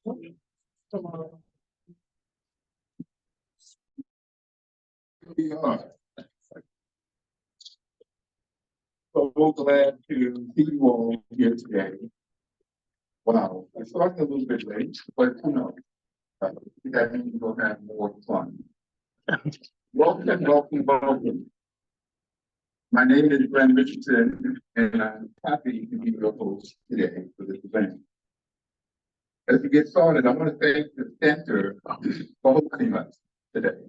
We are so glad to see you all here today. Wow, I started a little bit late, but that means we'll have more fun. Welcome, welcome, welcome. My name is Glenn Richardson, and I'm happy to be your host today for this event. As we get started, I want to thank the center for hosting us today.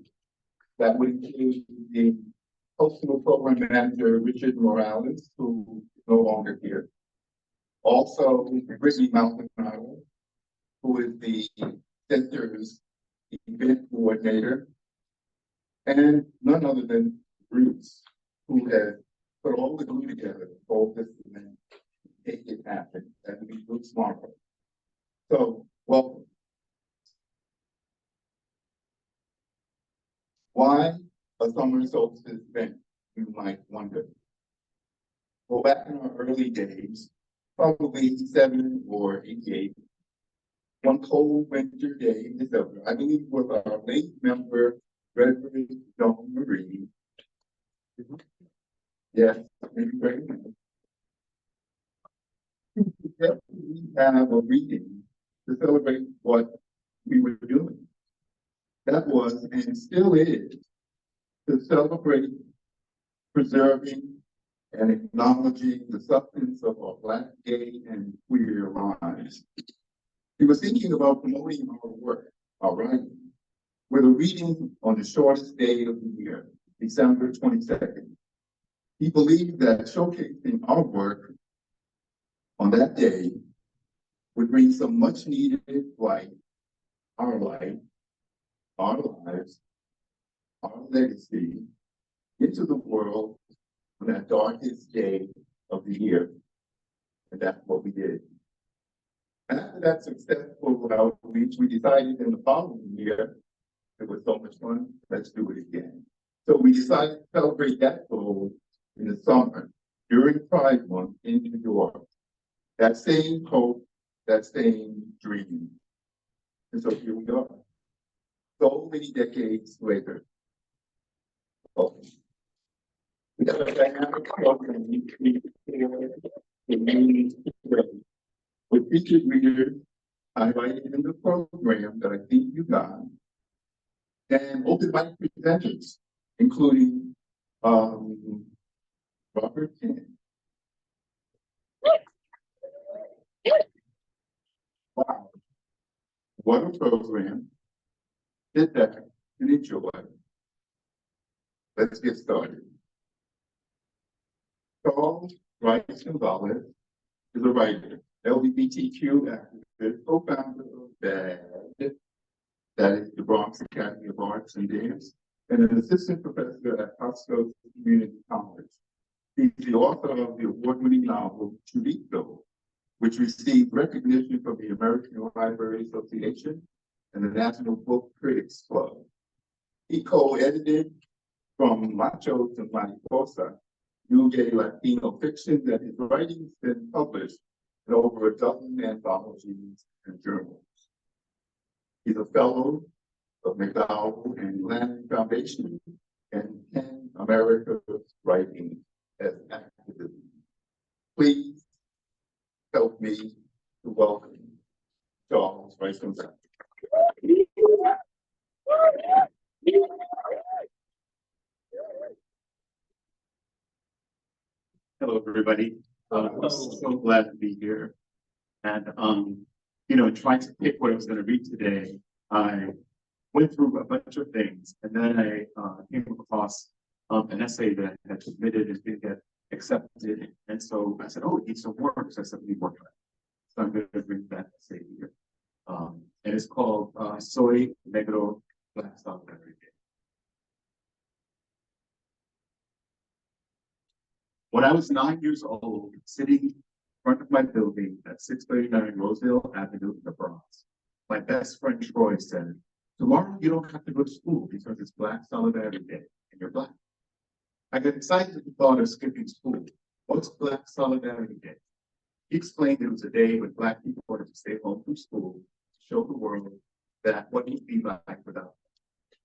That would include the Cultural Program Manager, Richard Morales, who is no longer here. Also, Brittany Maldonado, who is the center's event coordinator, and none other than Bruce, who has put all the glue together to hold this event, make it happen, and be Bruce Marco. So, welcome. Why a summer solstice event, you might wonder. Well, back in our early days, probably 87 or 88, one cold winter day in December, I believe it was our late member, Reginald Harris. Yes, maybe very much. We have a reading to celebrate what we were doing. That was, and still is, to celebrate preserving and acknowledging the substance of our Black, gay, and queer lives. He was thinking about promoting our work, our writing, with a reading on the shortest day of the year, December 22nd. He believed that showcasing our work on that day would bring some much needed light, our lives, our legacy into the world on that darkest day of the year. And that's what we did. And after that successful outreach, we decided in the following year, it was so much fun, let's do it again. So we decided to celebrate that goal in the summer, during Pride Month in New York. That same hope, that same dream. And so here we are, so many decades later. Oh. We got a dynamic program with featured readers highlighted in the program that I think you got, and open mic presenters, including Robert King. Wow, what a program. Sit back and enjoy. Let's get started. Rice-Gonzalez is a writer, LGBTQ activist, co-founder of BAD, that is the Bronx Academy of Arts and Dance, and an assistant professor at Costco Community College. He's the author of the award-winning novel, Chulito, which received recognition from the American Library Association and the National Book Critics Club. He co-edited From Macho to Mariposa, new gay Latino fiction that his writing's been published in over a dozen anthologies and journals. He's a fellow of McDowell and Land Foundation and PEN America's Writing as Activism. Please help me to welcome Charles Rice-Gonzalez. Hello, everybody. I'm so glad to be here. And, trying to pick what I was going to read today, I went through a bunch of things, and then I came across an essay that I had submitted and didn't get accepted. And so I said, oh, it needs some work. So I said, let me work on it. So I'm going to read that essay here. And it's called Soy Negro Black Solidarity. When I was 9 years old, sitting in front of my building at 639 Rosedale Avenue in the Bronx, my best friend Troy said, tomorrow you don't have to go to school because it's Black Solidarity Day and you're Black. I got excited at the thought of skipping school. What's Black Solidarity Day? He explained it was a day when Black people wanted to stay home from school to show the world that what you be like without.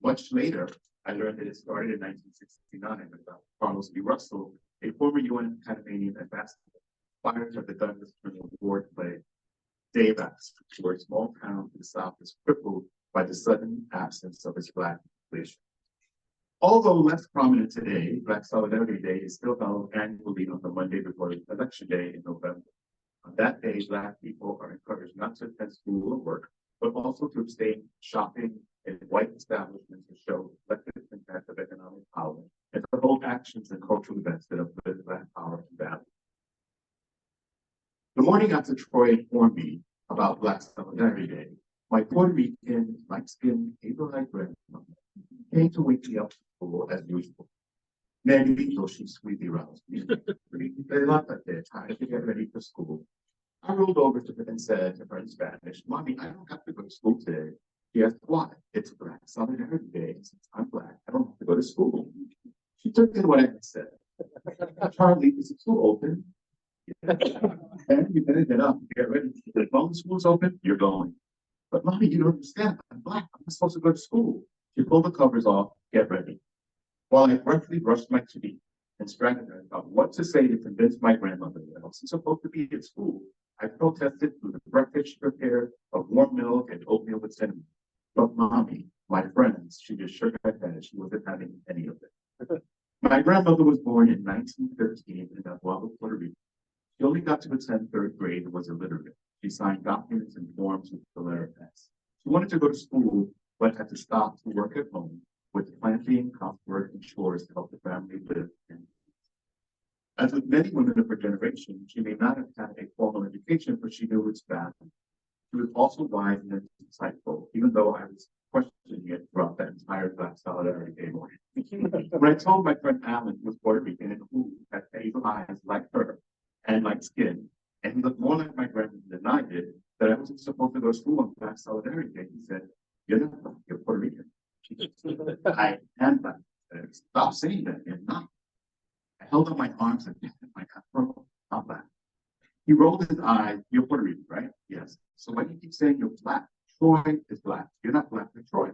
Much later, I learned that it started in 1969 with Carlos B. Russell, a former UN Panamanian ambassador, fired at the Douglas Criminal Board play. Dave asked, where a small town to the south is crippled by the sudden absence of its Black population. Although less prominent today, Black Solidarity Day is still held annually on the Monday before Election Day in November. On that day, Black people are encouraged not to attend school or work, but also to abstain shopping in white establishments to show collective impact of economic power and to hold actions and cultural events that uplift Black power and value. The morning after Troy informed me about Black Solidarity Day, my Puerto Rican, light-skinned, able-eyed grandmother came to wake me up to school as usual. Maybe though she sweetly roused me. They left at their time to get ready for school. I rolled over to her and said to her in Spanish, "Mommy, I don't have to go to school today." She asked why. "It's Black Solidarity Day. Since I'm Black, I don't have to go to school." She took in what I had said. "Charlie, is the school open?" "And you better get up, get ready. As long as school's open, you're going." "But Mommy, you don't understand. I'm Black. I'm supposed to go to school." She pulled the covers off, "Get ready." While I briefly brushed my teeth and strategized about what to say to convince my grandmother that I wasn't supposed to be at school, I protested through the breakfast she prepared of warm milk and oatmeal with cinnamon. But Mommy, my friends, she just shook her head. She wasn't having any of it. My grandmother was born in 1913 in Aguaba, Puerto Rico. She only got to attend third grade and was illiterate. She signed documents and forms with the letter S. She wanted to go to school, but had to stop to work at home with planting, housework, and chores to help the family live. As with many women of her generation, she may not have had a formal education, but she knew its value. She was also wise and insightful, even though I was questioning it throughout that entire Black Solidarity Day morning. When I told my friend Alan, who was Puerto Rican and who had hazel eyes like her and like skin, and he looked more like my grandmother than I did, that I wasn't supposed to go to school on Black Solidarity Day, he said, "You're not Black, you're Puerto Rican." I am Black. Stop saying that, you're not. I held up my arms and my afro, "I'm Black." He rolled his eyes. "You're Puerto Rican, right?" "Yes." "So why do you keep saying you're Black? Troy is Black. You're not Black like Troy."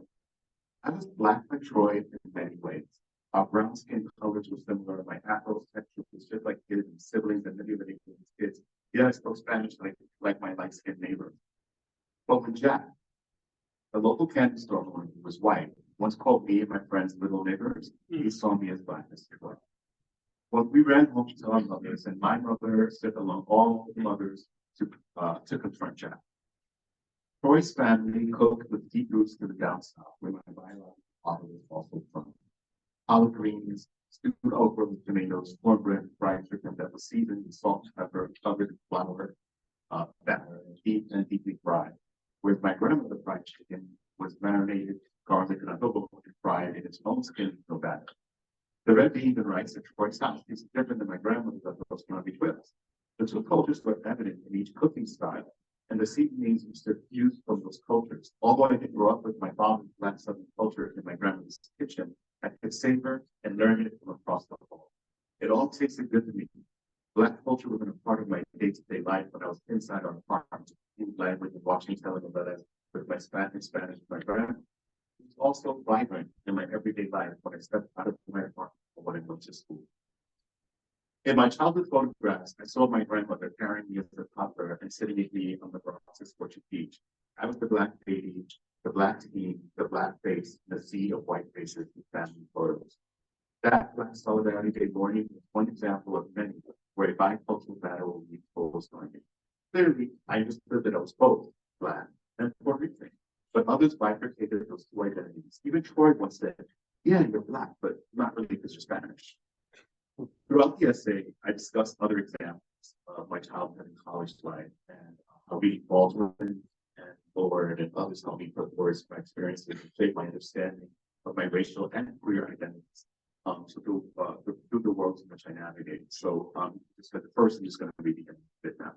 I was Black like Troy in many ways. Our brown skin colors were similar. My afro's texture was just like his and siblings and many of the kids. Yet I spoke Spanish like my light-skinned neighbor. But when Jack, the local candy store owner, who was white, once called me and my friends little niggers, he saw me as Black as Troy. Well, we ran home to tell our mothers, and my mother stood along all the mothers to confront Jack. Troy's family cooked with deep roots to the down south, where my biological father was also from. Collard greens, stewed okra with tomatoes, cornbread, fried chicken that was seasoned with salt and pepper, covered with flour, batter, and deeply fried. Whereas my grandmother's fried chicken was marinated, garlic, and adobo, and fried in its own skin, no batter. The red beans and rice at Troy's house is different than my grandmother's of those Columbia twins. The two cultures were evident in each cooking style, and the seasonings were fused from those cultures. Although I didn't grow up with my father's Black Southern culture in my grandmother's kitchen, I could savor and learn it from across the hall. It all tasted good to me. Black culture was a part of my day-to-day life when I was inside our apartment, in language and watching telenovelas with my Spanish with my grandma. It was also vibrant in my everyday life when I stepped out of my apartment or when I went to school. In my childhood photographs, I saw my grandmother carrying me as a toddler and sitting with me on the Bronx's Orchard Beach. I was the Black baby, the Black teen, the Black face, the sea of white faces with family photos. That Black Solidarity Day morning was one example of many where a bicultural battle will be posed on me. Clearly, I understood that I was both Black and Puerto Rican, but others bifurcated those two identities. Even Troy once said, "Yeah, you're Black, but not really because you're Spanish." Throughout the essay, I discussed other examples of my childhood and college life and how reading Baldwin and Lord and others helped me put words my experiences and shape my understanding of my racial and queer identities through the worlds in which I navigate. So just at the first, I'm just going to read the bit now.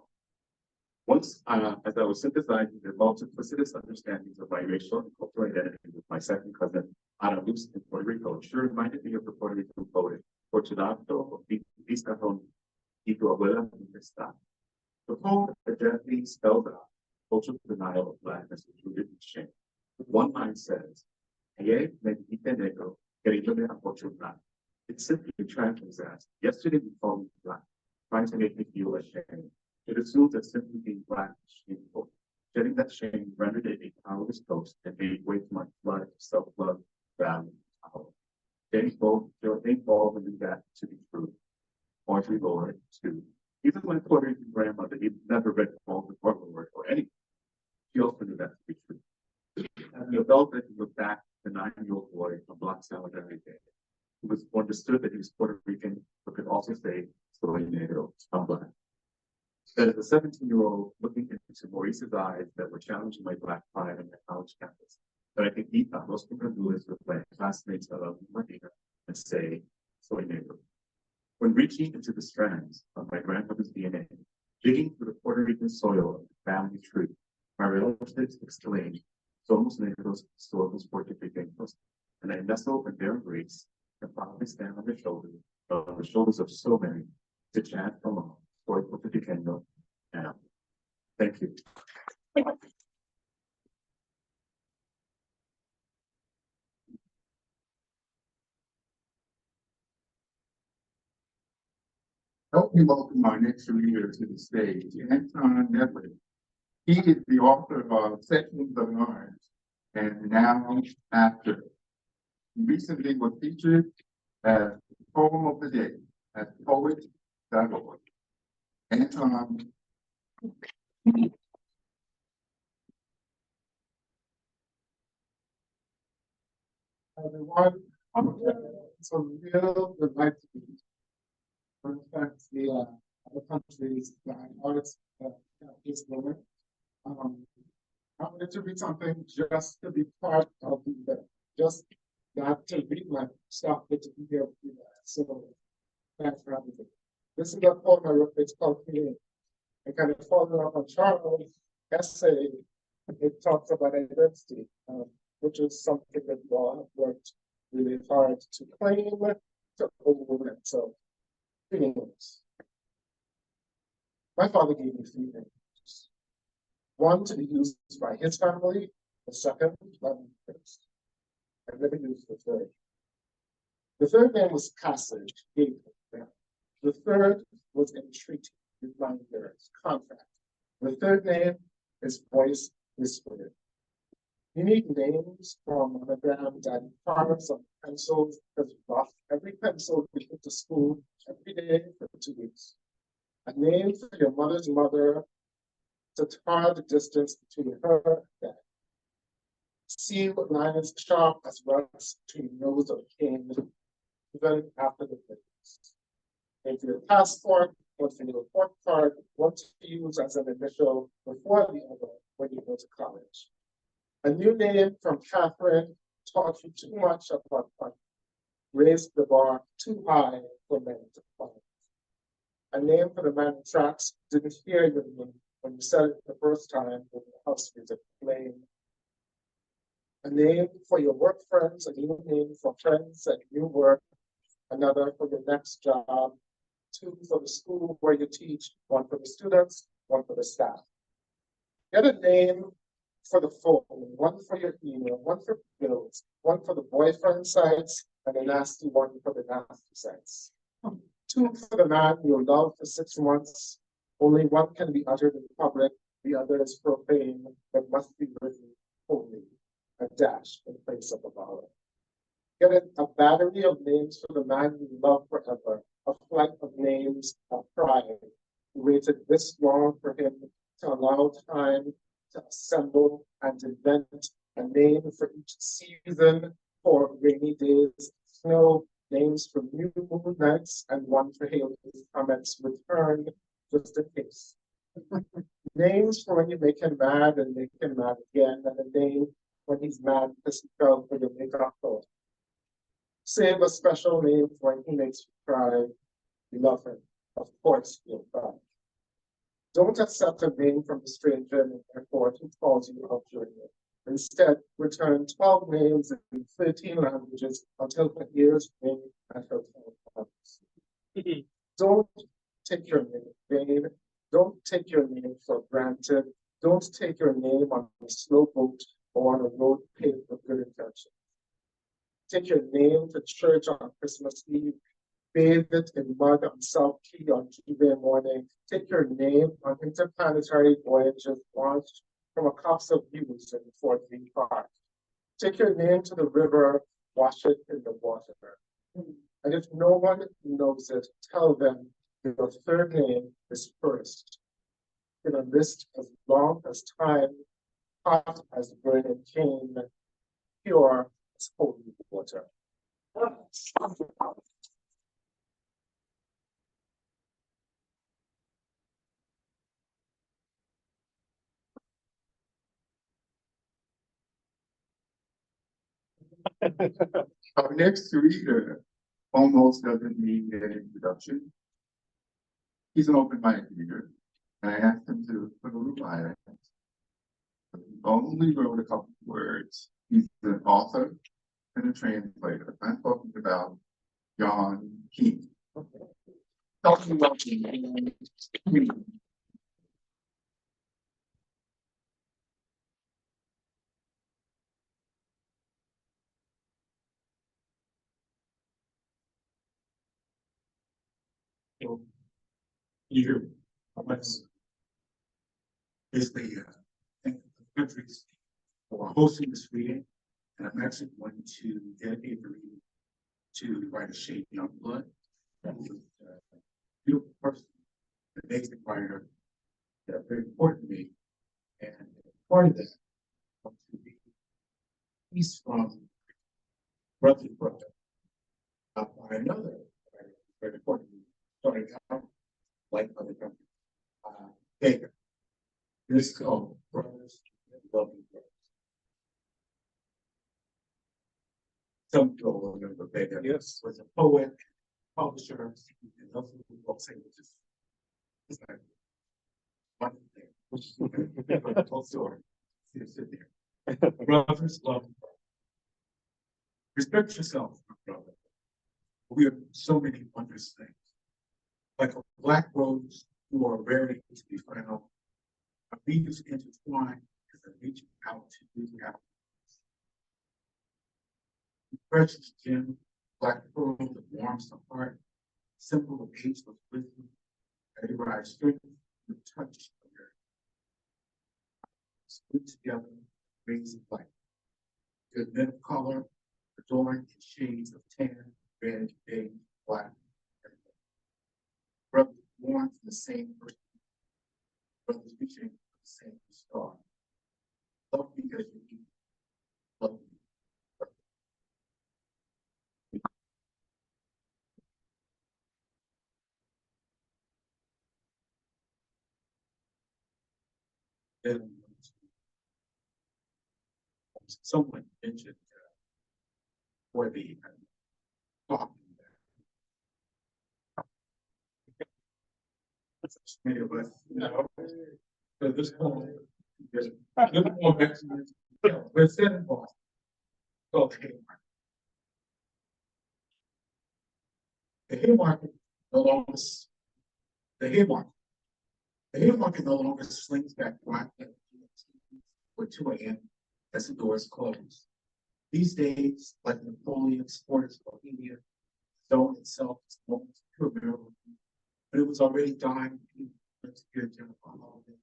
Once, as I was synthesizing the multiplicitous understandings of my racial and cultural identity with my second cousin, Ana Luz in Puerto Rico, it sure reminded me of the Puerto Rican poet, Fortunato Vista con y tu abuela está. The poem that gently spelled out cultural denial of blackness is rooted in shame. One line says, "Ayer me dijiste negro, queriendo de apocho black." It simply translates as, "Yesterday you called me black, trying to make me feel ashamed." It assumes that simply being black is shameful. Shedding that shame rendered it a powerless ghost and gave way to my flood of self-love, value, and power. James Baldwin knew that to be true. Audrey Lorde, too. Even when Puerto Rican grandmother never read Baldwin or anything, she also knew that to be true. As an adult, I can look back at the 9-year-old boy from Block Solidarity Day, who was understood that he was Puerto Rican, but could also say, "Soy negro," I'm black. That as a 17-year-old looking into Maurice's eyes that were challenging my black pride on my college campus, that I could eat arroz con gandules with my classmates of Medina and say, "Soy negro." When reaching into the strands of my grandmother's DNA, digging through the Puerto Rican soil of the family tree, my relatives exclaimed, "Somos negros, somos puertorriqueños," and I nestle in their embrace and proudly stand on the shoulders of so many, to chant along, "Soy puertorriqueño," now. Thank you. Help me welcome our next reader to the stage, Anton Nimblett. He is the author of Sections of Orange and Now After. He recently was featured as Poem of the Day at poet.org. Anton. Everyone, it's a real delight to be here. In fact, the other countries that artists is going. I wanted to read something just to be part of the event, just not to read my stuff, but to be here. So thanks for having me. This is a poem I wrote. It's called Healing. I kind of followed up on Charles' essay. It talks about identity, which is something that we all have worked really hard to claim, to own. So, feelings. My father gave me 3 names. One to be used by his family, the second by me first. I never used the third. The third name was Passage, Gabriel. The third was entreaty, reminders, contract. The third name is Voice Whisperer. Unique names from monogram that carves on pencils because rough every pencil we put to school every day for 2 weeks. A name for your mother's mother to tar the distance between her and that. Seal lines sharp as rocks between nose of king, even after the finish. If your passport, one for your report card, one to use as an initial before the other when you go to college. A new name from Catherine taught you too much about fun, raised the bar too high for men to follow. A name for the man who tracks didn't hear your name when you said it the first time when the house music playing. A name for your work friends, a new name for friends at new work, another for your next job, 2 for the school where you teach, 1 for the students, 1 for the staff. Get a name for the phone, 1 for your email, 1 for bills, 1 for the boyfriend sites, and a nasty 1 for the nasty sites. 2 for the man you'll love for 6 months. Only 1 can be uttered in public, the other is profane, but must be written holy, a dash in place of a vowel. Get a battery of names for the man you love forever, a flight of names of pride. You waited this long for him to allow time to assemble and invent a name for each season, for rainy days, snow, names for new moon nights, and 1 for Haley's comments returned just in case. Names for when you make him mad and make him mad again, and a name when he's mad because he fell for your makeup thought. Save a special name for when he makes you cry. You love him. Of course you'll cry. Don't accept a name from a stranger in the airport who calls you out during it. Instead, return 12 names in 13 languages until her ears ring at her phone. Don't take your name in vain. Don't take your name for granted. Don't take your name on a slow boat or on a road paved with good intentions. Take your name to church on Christmas Eve. Bathe it in mud on South Key on Tuesday morning. Take your name on interplanetary voyages launched from a copse of views in Fort Lee Park. Take your name to the river, wash it in the water. And if no one knows it, tell them your third name is first. In a list as long as time, hot as burning cane, pure as holy water. Our next reader almost doesn't need an introduction. He's an open-minded reader, and I asked him to put a little by it. He only wrote a couple of words. He's an author and a translator. I'm talking about John Keene. Talking about Keene. Here, let's basically thank the countries for hosting this reading. And I'm actually going to dedicate the reading to the writer Sheilah Mabry. That was a beautiful person, an amazing writer, very important to me. And part of that was to be piece from Brother to Brother by another writer, very important to me, starting out like other countries. Baker. This is called Brothers and Loving Brothers. Some people remember Baker. Yes. Was a poet, publisher, and also books languages. It's like one thing. Whole story. Sit there. Brothers, love. Respect yourself, my brother. We are so many wondrous things. Like a black rose, you are rarely to be found. Our leaves intertwine as I reach out to you out. Precious gem, black pearl that warms the heart, symbol of ageless wisdom, that derives strength from the touch of your split together, rays of light. Good men of color, adorned in shades of tan, red, beige, black, and brothers born from the same person, brothers reaching for the same star. Love me as you eat, love me. Then someone mentioned for the talking many of us, so this poem is we're set in Boston. Called the Haymarket no longer the Haymarket. The Haymarket no longer slings back black with 2 a.m. as the doors close. These days, like Napoleon's Sports Bohemia, zone itself is almost pure miracle. But it was already dying to hear Jennifer Holiday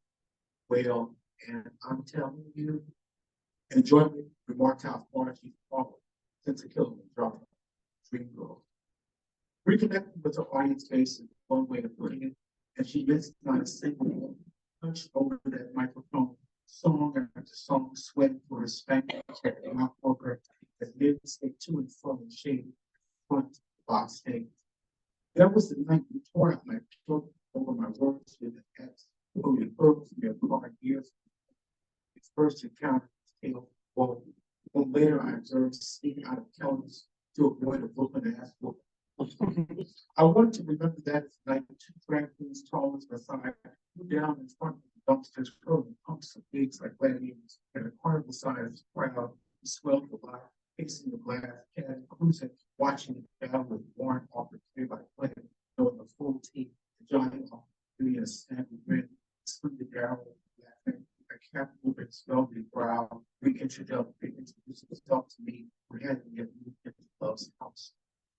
wail, and I'm telling you, enjoyment remarked how far she's fallen since the killing of John Dream Girl. Reconnecting with her audience base is one way of putting it, and she missed not a single touch over that microphone, song after song, sweating for her spanking mouth worker as men stay to and from the shade front box stage. That was the night we tore out my throat over my words with an X, who referred to me a hard years. Its first encounter was tail forward. Then later I observed sneaking out of Kelly's to avoid a Brooklyn ass whooping. I want to remember that night, 2 drag queens tall as my side, down in front of the dumpsters, curling pumps of pigs like gladiators, and a carnival size crowd swelled the line, facing the glass, and cruising, watching the battle with Warren offered play by play, knowing the full team, the Johnny off, doing a snappy grin, swing the barrel, laughing like this velvety brow, reintroduced himself to me. We hadn't yet moved into Love's house.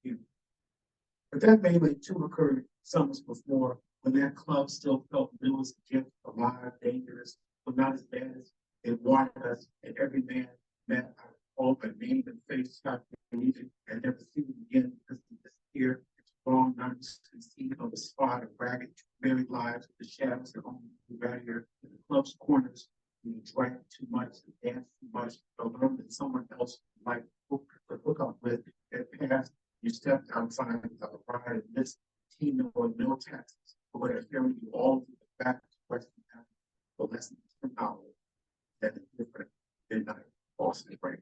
But that melee too occurred summers before, when that club still felt new as a gift, alive, dangerous, but not as bad as it wanted us, and every man met all but name and face got deleted and never seen again because he disappeared. It's wrong not to conceive of the spot of ragged, married lives with the shadows that only right here in the club's corners. We drank too much, danced too much, but learned that someone else might hook up with at past. You stepped outside of a ride and missed no taxes. But what I'm hearing you all do the back to Western Avenue for less than 10 hours. That is different midnight Boston break.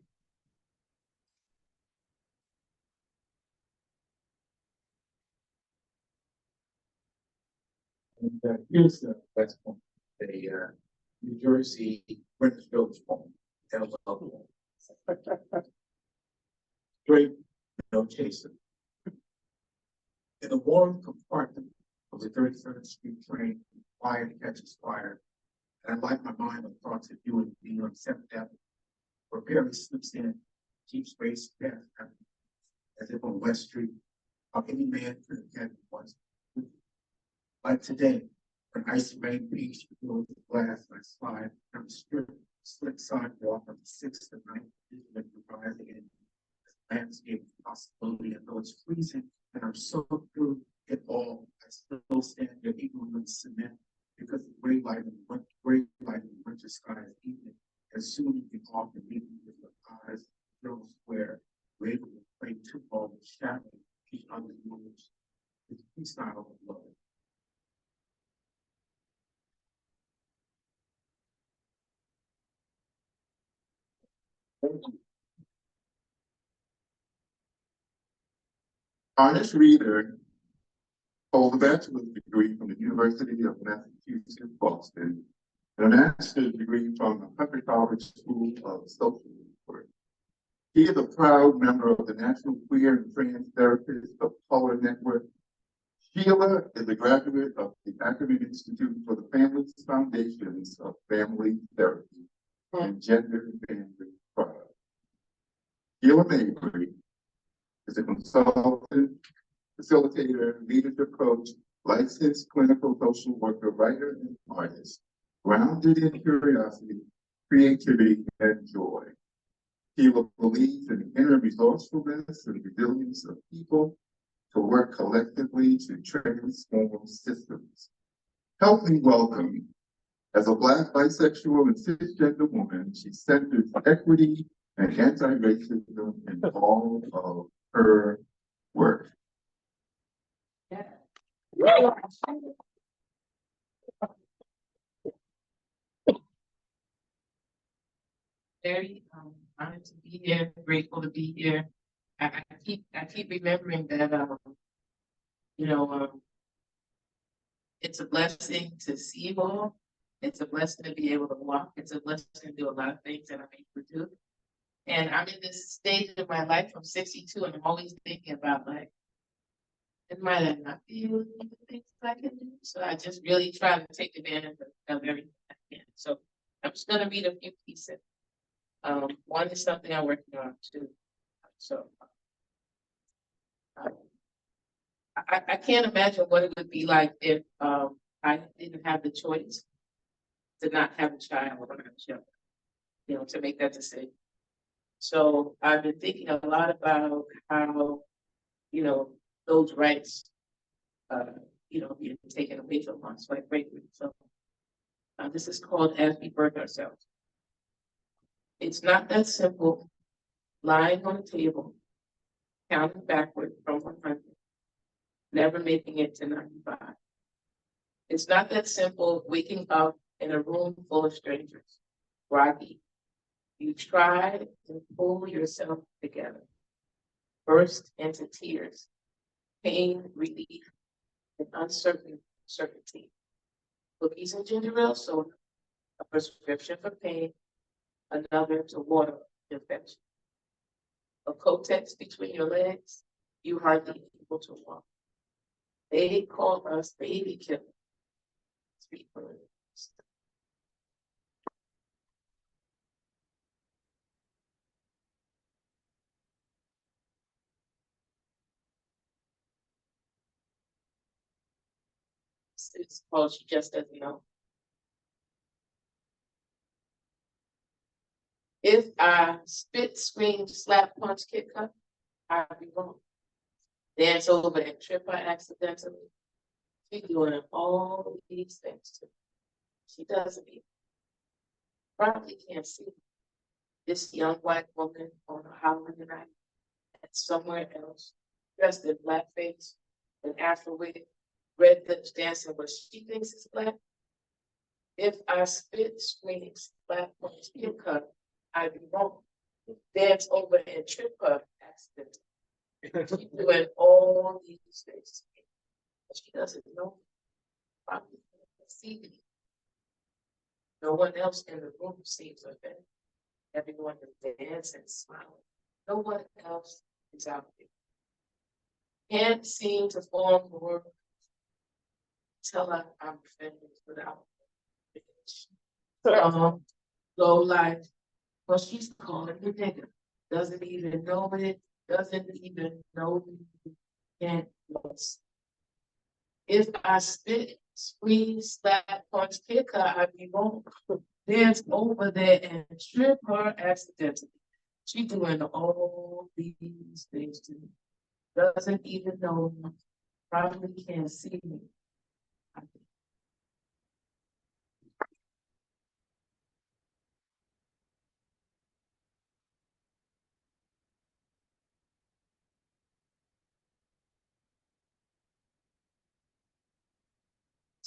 And here's the West Point, a New Jersey Greenwich Village poem. Straight, no chaser. In the warm compartment of the 33rd Street train, fire catches fire. And I light my mind on thoughts of you and me on 7th Avenue, where Perry slips in, keeps race past as if on West Street, how any man could have had once. Like today, when icy rain beats through the glass and I slide from the strip, slick sidewalk of the 6th and 9th rising in landscape possibility, and though it's freezing and I'm so through it all, I still stand there even with cement, because the gray light in the winter sky is evening. As soon as you off and leave with your eyes, girl square, we're able to play two ball with shadow, each other's moves. It's freestyle of love. Honest reader holds a bachelor's degree from the University of Massachusetts, Boston, and a master's degree from the Hunter College School of Social Work. He is a proud member of the National Queer and Trans Therapists of Color Network. Sheilah is a graduate of the Academic Institute for the Family's Foundations of Family Therapy and Gender Family Products. Sheilah Mabry is a consultant, facilitator, leadership coach, licensed clinical social worker, writer, and artist, grounded in curiosity, creativity, and joy. Sheilah believes in the inner resourcefulness and resilience of people to work collectively to transform systems. Help me welcome, as a Black, bisexual, and cisgender woman, she centers equity and anti-racism in all of her work. Very honored to be here, grateful to be here. I keep remembering that it's a blessing to see you all. It's a blessing to be able to walk. It's a blessing to do a lot of things that I'm able to do. And I'm in this stage of my life. I'm 62, and I'm always thinking about like, it might not be able to do the things I can do. So I just really try to take advantage of everything I can. So I'm just gonna read a few pieces. One is something I'm working on too. So I can't imagine what it would be like if I didn't have the choice to not have a child or not have children, to make that decision. So I've been thinking a lot about how, those rights, being taken away from us, like rape. So this is called As We Birth Ourselves. It's not that simple, lying on the table, counting backward from 100, never making it to 95. It's not that simple, waking up in a room full of strangers, groggy. You try to pull yourself together, burst into tears, pain, relief, and uncertainty. Cookies and ginger ale soda, a prescription for pain, another to water infection. A Kotex between your legs, you hardly able to walk. They call us baby killers. It's called She Just Doesn't Know. If I spit, scream, slap, punch, kick her, I'd be wrong. Dance over and trip her accidentally. She's doing all these things too. She doesn't even probably can't see this young white woman on a holiday night and somewhere else, dressed in blackface and Afro wig, red lips dancing what she thinks is black. If I spit, scream, slap, punch, kick her, I'd be wrong. Dance over and trip her accidentally. She's doing all these things. But she doesn't know. Probably can't see me. No one else in the room sees her then. Everyone is dancing, smiling. No one else is out there. Can't seem to form words. Tell her I'm finished without low life. Well, she's calling me nigga. Doesn't even know it. Doesn't even know me. Can't lose. If I spit, squeeze, slap, punch, kick her, I'd be wrong. Dance over there and trip her accidentally. She doing all these things to me. Doesn't even know me. Probably can't see me.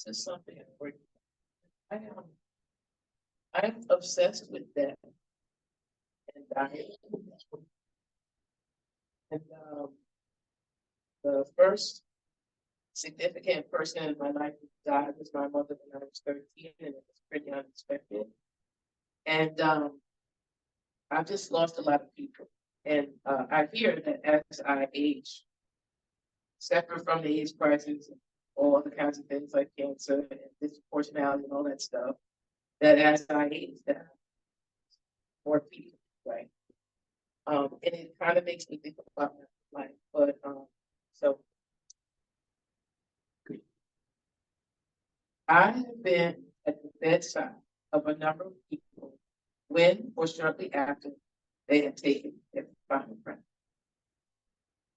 This is something important. I'm obsessed with that. And the first significant person in my life who died was my mother when I was 13, and it was pretty unexpected. And I've just lost a lot of people. And I hear that as I age, separate from the AIDS crisis, and all other kinds of things like cancer and disproportionality and all that stuff, that as I age, that more people, right? And it kind of makes me think about my life. But so I have been at the bedside of a number of people when or shortly after they had taken their final breath.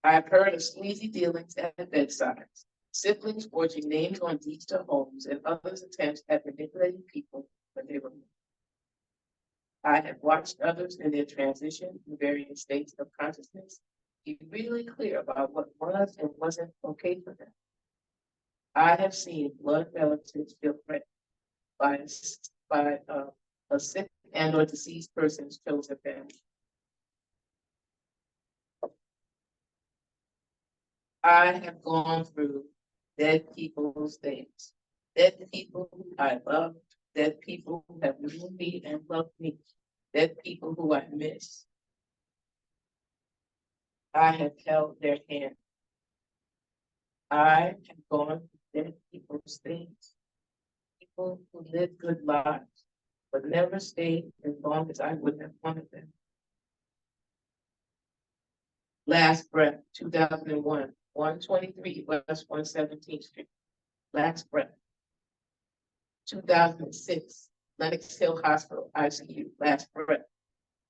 I've heard of sleazy dealings at bedsides, siblings forging names on deeds to homes, and others' attempts at manipulating people when they were moved. I have watched others in their transition in various states of consciousness be really clear about what was and wasn't okay for them. I have seen blood relatives feel threatened by a sick and or deceased person's chosen family. I have gone through dead people's things, dead people who I loved, dead people who have known me and loved me, dead people who I miss. I have held their hand. I have gone through dead people's things, people who lived good lives, but never stayed as long as I would have wanted them. Last breath, 2001, 123 West 117th Street. Last breath. 2006, Lenox Hill Hospital, ICU. Last breath.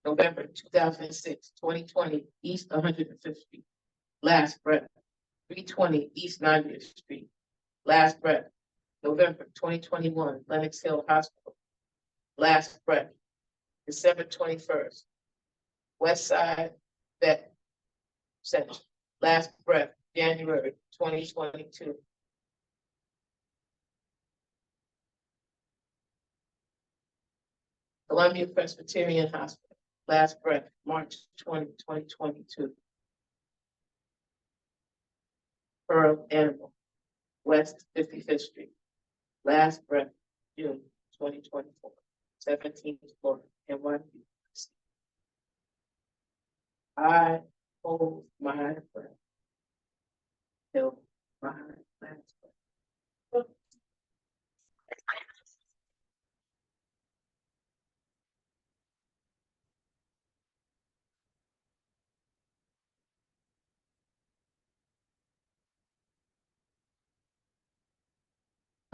November 2006, 2020, East 105th Street. Last breath. 320 East 90th Street. Last breath. November 2021, Lenox Hill Hospital. Last breath. December 21st, West Side Vet Center. Last breath, January 2022. Columbia Presbyterian Hospital. Last breath, March 20, 2022. Pearl Animal, West 55th Street. Last breath, June 2024. 17th floor, NYU. I hold my breath till my last breath.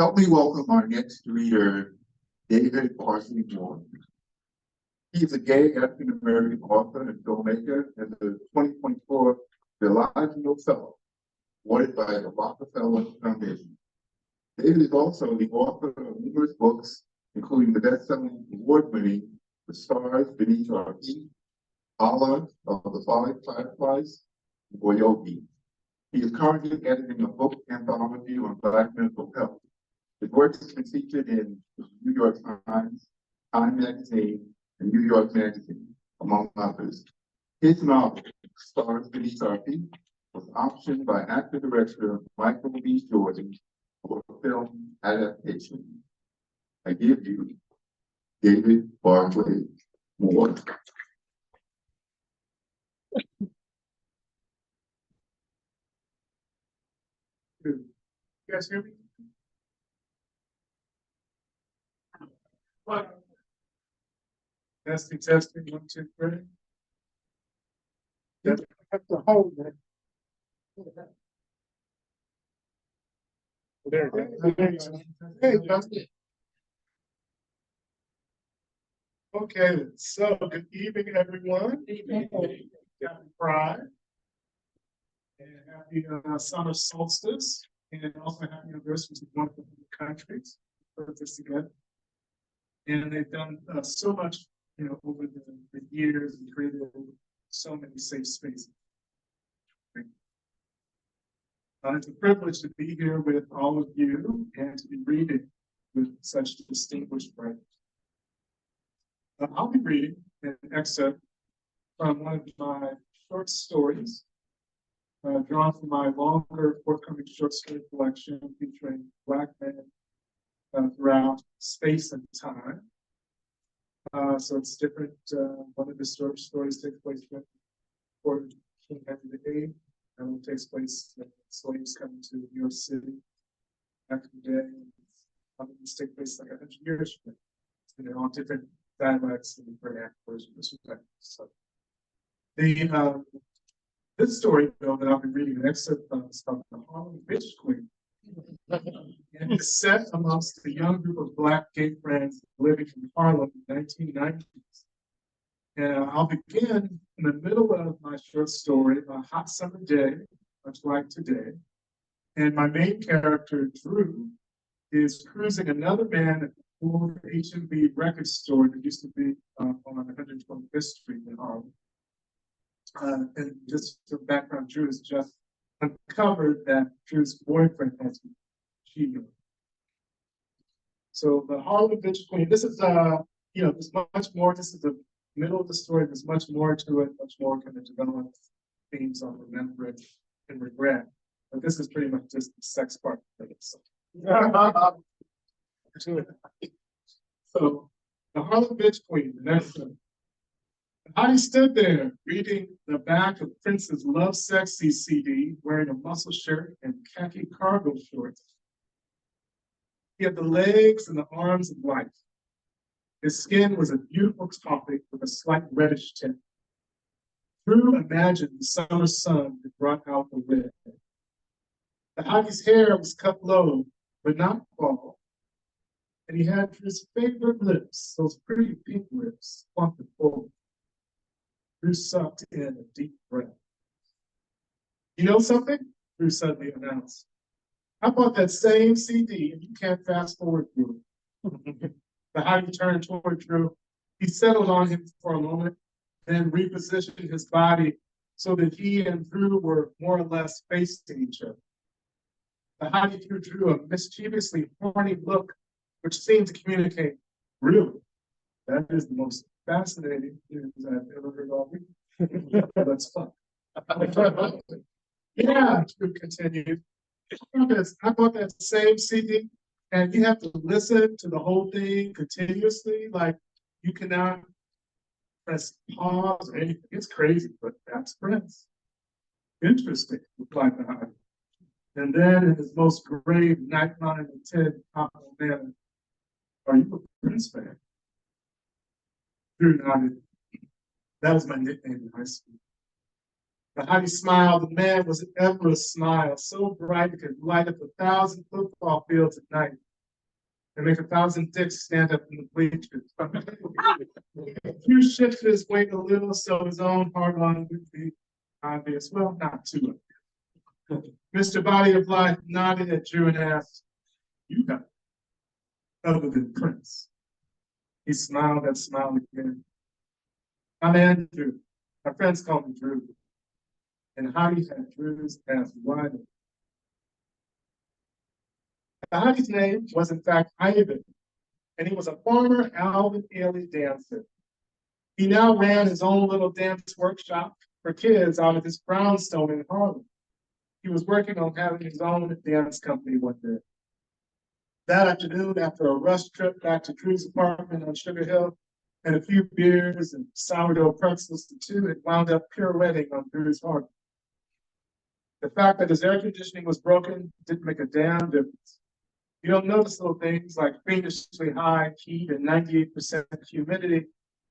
Help me welcome our next reader, David Barclay Moore. He is a gay African-American author and filmmaker and the 2024 Bellagio Fellow, awarded by the Rockefeller Foundation. David is also the author of numerous books, including the best-selling award-winning The Stars Beneath Our Feet, Allah of the Five Fireflies, and Boyogi. He is currently editing a book anthology on Black mental health. His work has been featured in the New York Times, Time Magazine, and New York Magazine, among others. His novel, Stars Beneath Our Feet, was optioned by actor-director Michael B. Jordan for a film adaptation. I give you David Barclay Moore. You guys hear me? What? Testing, 1, 2, 3. You have to hold it. There it is. Hey, okay, so good evening, everyone. Happy Pride. And happy Summer Solstice. And also happy anniversary to wonderful countries. Put this together. And they've done so much, over the years and created so many safe spaces. It's a privilege to be here with all of you and to be reading with such distinguished writers. I'll be reading an excerpt from one of my short stories, drawn from my longer forthcoming short story collection featuring Black men throughout space and time. So it's different. One of the stories takes place before King Henry VIII, and it takes place when slaves come to New York City back in the day. Others take place like 100 years from now. They're all different dialects and vernaculars in this respect. So this story, though, that I'll be reading an excerpt from is called The Harlem Bitch Queen. And it's set amongst a young group of Black gay friends living in Harlem in the 1990s. And I'll begin in the middle of my short story, a hot summer day, much like today. And my main character, Drew, is cruising another man at the old H&B record store that used to be on 125th Street in Harlem. And just for background, Drew has just uncovered that Drew's boyfriend has been cheating. So the Harlem Bitch Queen, this is, there's much more. This is the middle of the story. There's much more to it, much more kind of developed themes on remembrance and regret. But this is pretty much just the sex part of it. So the Harlem Bitch Queen, the next one. Hottie stood there reading the back of Prince's Love Sexy CD, wearing a muscle shirt and khaki cargo shorts. He had the legs and the arms of life. His skin was a beautiful topic with a slight reddish tint. Drew imagined the summer sun that brought out the red. The hottie's hair was cut low, but not bald. And he had his favorite lips, those pretty pink lips, plump and full. Drew sucked in a deep breath. You know something? Drew suddenly announced. How about that same CD and you can't fast forward through it? The hottie turned toward Drew. He settled on him for a moment, then repositioned his body so that he and Drew were more or less facing each other. The hottie threw Drew a mischievously horny look, which seemed to communicate, really, that is the most fascinating news I've ever heard all week. That's fun. Yeah, Drew continued. I bought that same CD, and you have to listen to the whole thing continuously. Like, you cannot press pause or anything. It's crazy, but that's Prince. Interesting, replied the hottie. And then, in his most grave 9/10 compliment manner, are you a Prince fan? Drew nodded. That was my nickname in high school. The hottie smiled. The man was ever a smile, so bright it could light up 1,000 football fields at night. and make 1,000 dicks stand up in the bleachers. Drew shifted his weight a little, so his own hard on would be obvious. Well, not too obvious. Mr. Body of Life nodded at Drew and asked, "You got other than Prince?" He smiled and smiled again. "I'm Andrew. My friends call me Drew." And Heidi had Drew's ass wide. Heidi's name was in fact Ivan, and he was a former Alvin Ailey dancer. He now ran his own little dance workshop for kids out of his brownstone in Harlem. He was working on having his own dance company one day. That afternoon, after a rush trip back to Drew's apartment on Sugar Hill, and a few beers and sourdough pretzels to two, it wound up pirouetting on Drew's heart. The fact that his air conditioning was broken didn't make a damn difference. You don't notice little things like fiendishly high heat and 98% humidity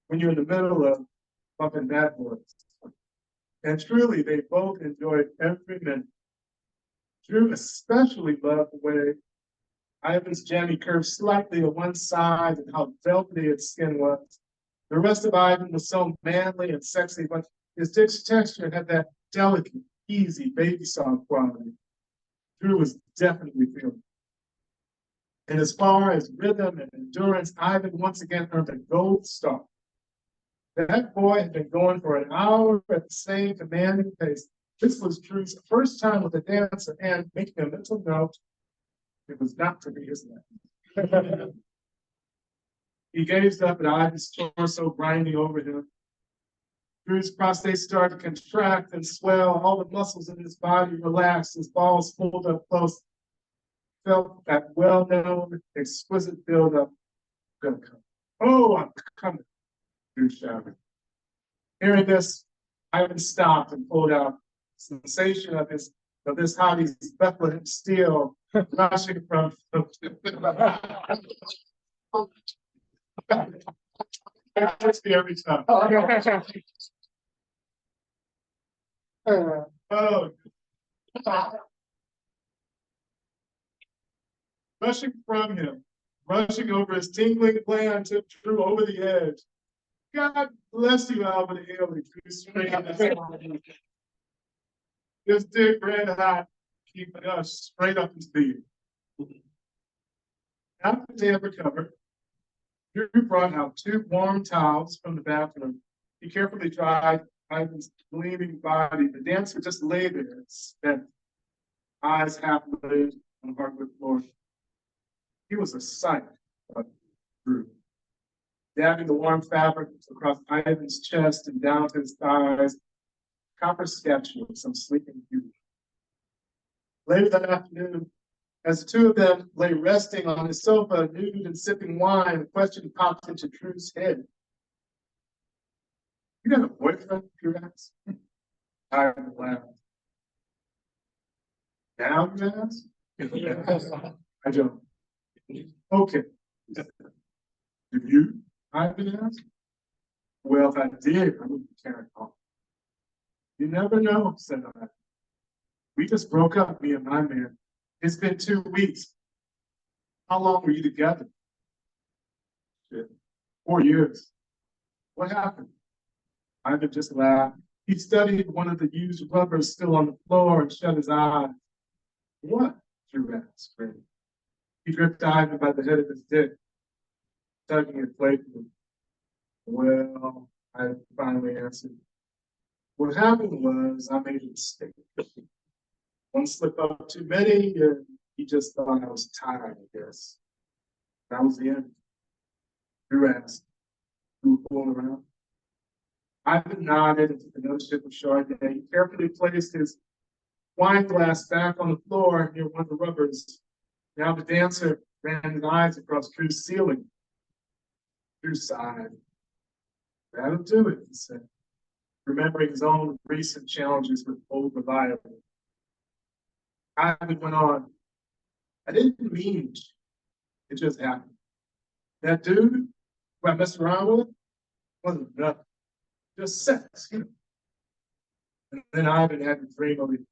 when you're in the middle of bumping bad boys. And truly, they both enjoyed every minute. Drew especially loved the way Ivan's jammy curved slightly to one side and how velvety its skin was. The rest of Ivan was so manly and sexy, but his dick's texture had that delicate, easy, baby soft quality. Drew was definitely feeling it. And as far as rhythm and endurance, Ivan once again earned a gold star. That boy had been going for an hour at the same commanding pace. This was Drew's first time with a dancer, and making a mental note, it was not to be his last. He gazed up at Ivan's torso grinding over him. Drew's prostate started to contract and swell. All the muscles in his body relaxed. His balls pulled up close. Felt that well-known, exquisite buildup. Gonna come. Oh, I'm coming, Drew shouted. Hearing this, Ivan stopped and pulled out. The sensation of this hottie's Bethlehem steel rushing from That's me every time. Oh. Rushing from him, rushing over his tingling gland, tipped Drew over the edge. God bless you, Alvin Ailey. Drew straight up his dick red hot, keeping us straight up his beat. After they had recovered, Drew brought out 2 warm towels from the bathroom. He carefully dried Ivan's gleaming body. The dancer just lay there, spent, eyes half closed on the hardwood floor. He was a sight, Drew. Dabbing the warm fabric across Ivan's chest and down to his thighs, copper sketch of some sleeping beauty. Later that afternoon, as the two of them lay resting on his sofa, nude and sipping wine, a question popped into Drew's head. "You got a boyfriend?" Drew asked. Ivan laughed. "Now you ask?" I don't. "Okay. Did you?" Ivan asked. "Well, if I did, I wouldn't carry on." "You never know," said I. "We just broke up, me and my man. It's been 2 weeks. How long were you together?" "Shit, 4 years." "What happened?" Ivan just laughed. He studied one of the used rubbers still on the floor and shut his eyes. "What?" Drew asked. He gripped Ivan by the head of his dick, tugging it playfully. "Well," I finally answered, "what happened was I made a mistake. One slip up too many, and he just thought I was tired, I guess. That was the end." Drew asked, "You were fooling around?" Ivan nodded and took another sip of Chardonnay. He carefully placed his wine glass back on the floor near one of the rubbers. Now the dancer ran his eyes across Drew's ceiling. Drew sighed. "That'll do it," he said, remembering his own recent challenges with old reliable. Ivan went on. "I didn't mean to. It just happened. That dude who I messed around with wasn't nothing. Just sex, you know." And then Ivan had to dream of it.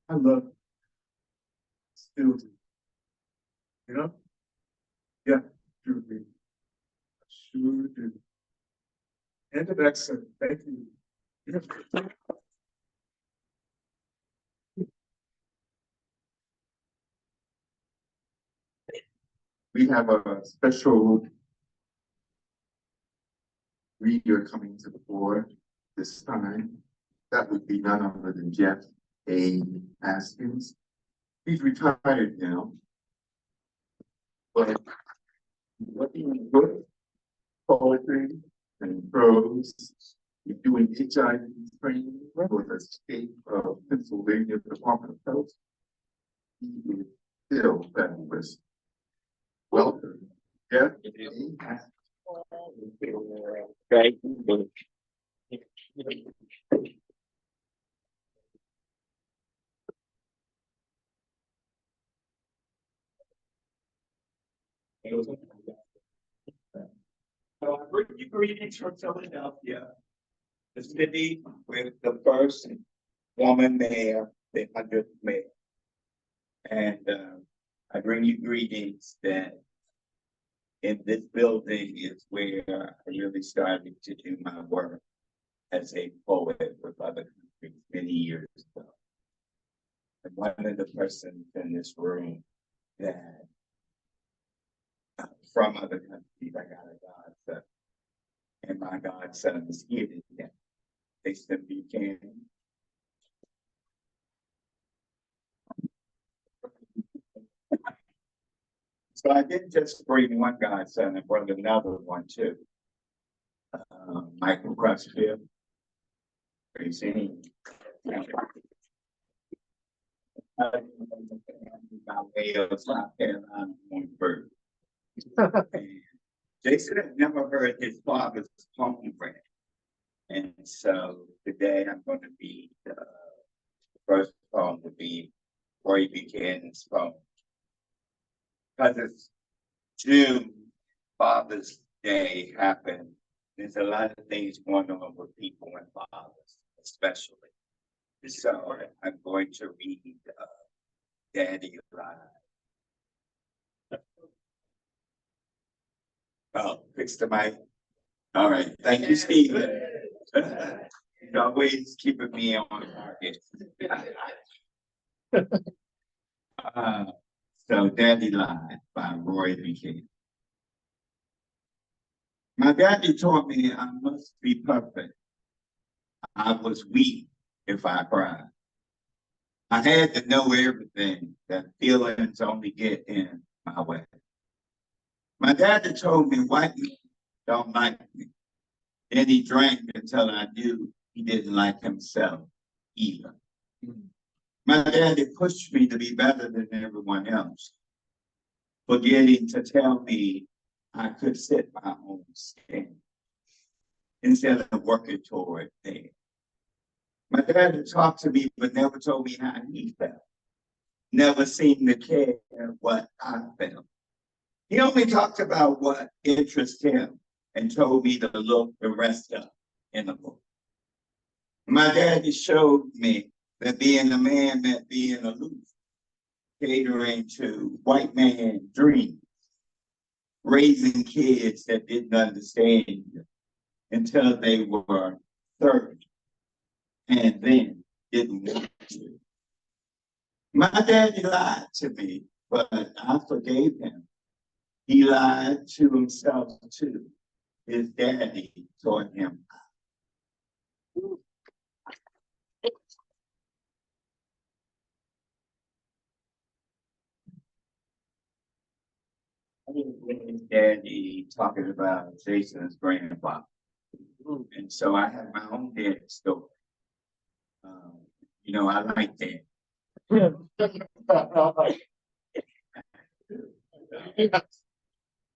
"I love you. Still do. You know?" Sure do. Sure do. And the next, thank you. We have a special reader coming to the board this time. That would be none other than Jeff A. Haskins. He's retired now. But what he wrote, poetry and prose, he's doing HIV training for the state of Pennsylvania Department of Health. He is still fabulous. Welcome, Jeff. Okay. So I bring you greetings from Philadelphia, the city with the first woman mayor, the 100th mayor. And I bring you greetings that in this building is where I really started to do my work as a poet with other countries many years ago. And one of the persons in this room that from other countries, I got a godson, and my godson is here today. They simply can. So I didn't just bring one godson, I brought another one too. Michael Crutchfield. Praise him. By way of South Carolina, Bird. Jason had never heard his father's poem read. And so today I'm going to be the first poem to be Roy Buchanan's poem. Because it's June, Father's Day happened. There's a lot of things going on with people and fathers, especially. So I'm going to read Daddy Live. Oh, fix the mic. All right, thank you, Stephen. You're always keeping me on target. So Daddy Live by Roy Buchanan. My daddy taught me I must be perfect. I was weak if I cried. I had to know everything, that feelings only get in my way. My daddy told me white men don't like me. Then he drank until I knew he didn't like himself either. My daddy pushed me to be better than everyone else, forgetting to tell me I could set my own standard instead of working toward theirs. My dad talked to me, but never told me how he felt. Never seemed to care what I felt. He only talked about what interested him and told me to look the rest up in the book. My daddy showed me that being a man meant being aloof, catering to white man dreams, raising kids that didn't understand until they were 30 and then didn't want to. My daddy lied to me, but I forgave him. He lied to himself too. His daddy taught him. His daddy talking about Jason's grandfather. And so I have my own daddy story. You know, I like that.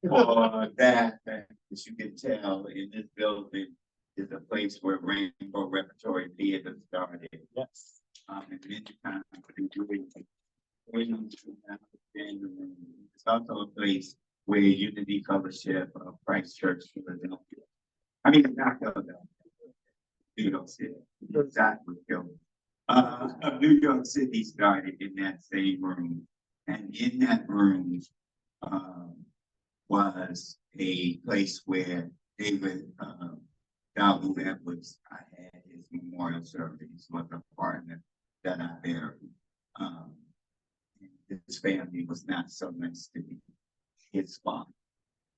For that, as you can tell, in this building is a place where Rainbow Repertory Theater started. Yes. And many times we do it. It's also a place where Unity Fellowship of Christ Church Philadelphia. I mean, not Philadelphia. New York City. Exactly. New York City started in that same room. And in that room was a place where David, Dalton Edwards, I had his memorial service with a partner that I buried. His family was not so nice to me, his father.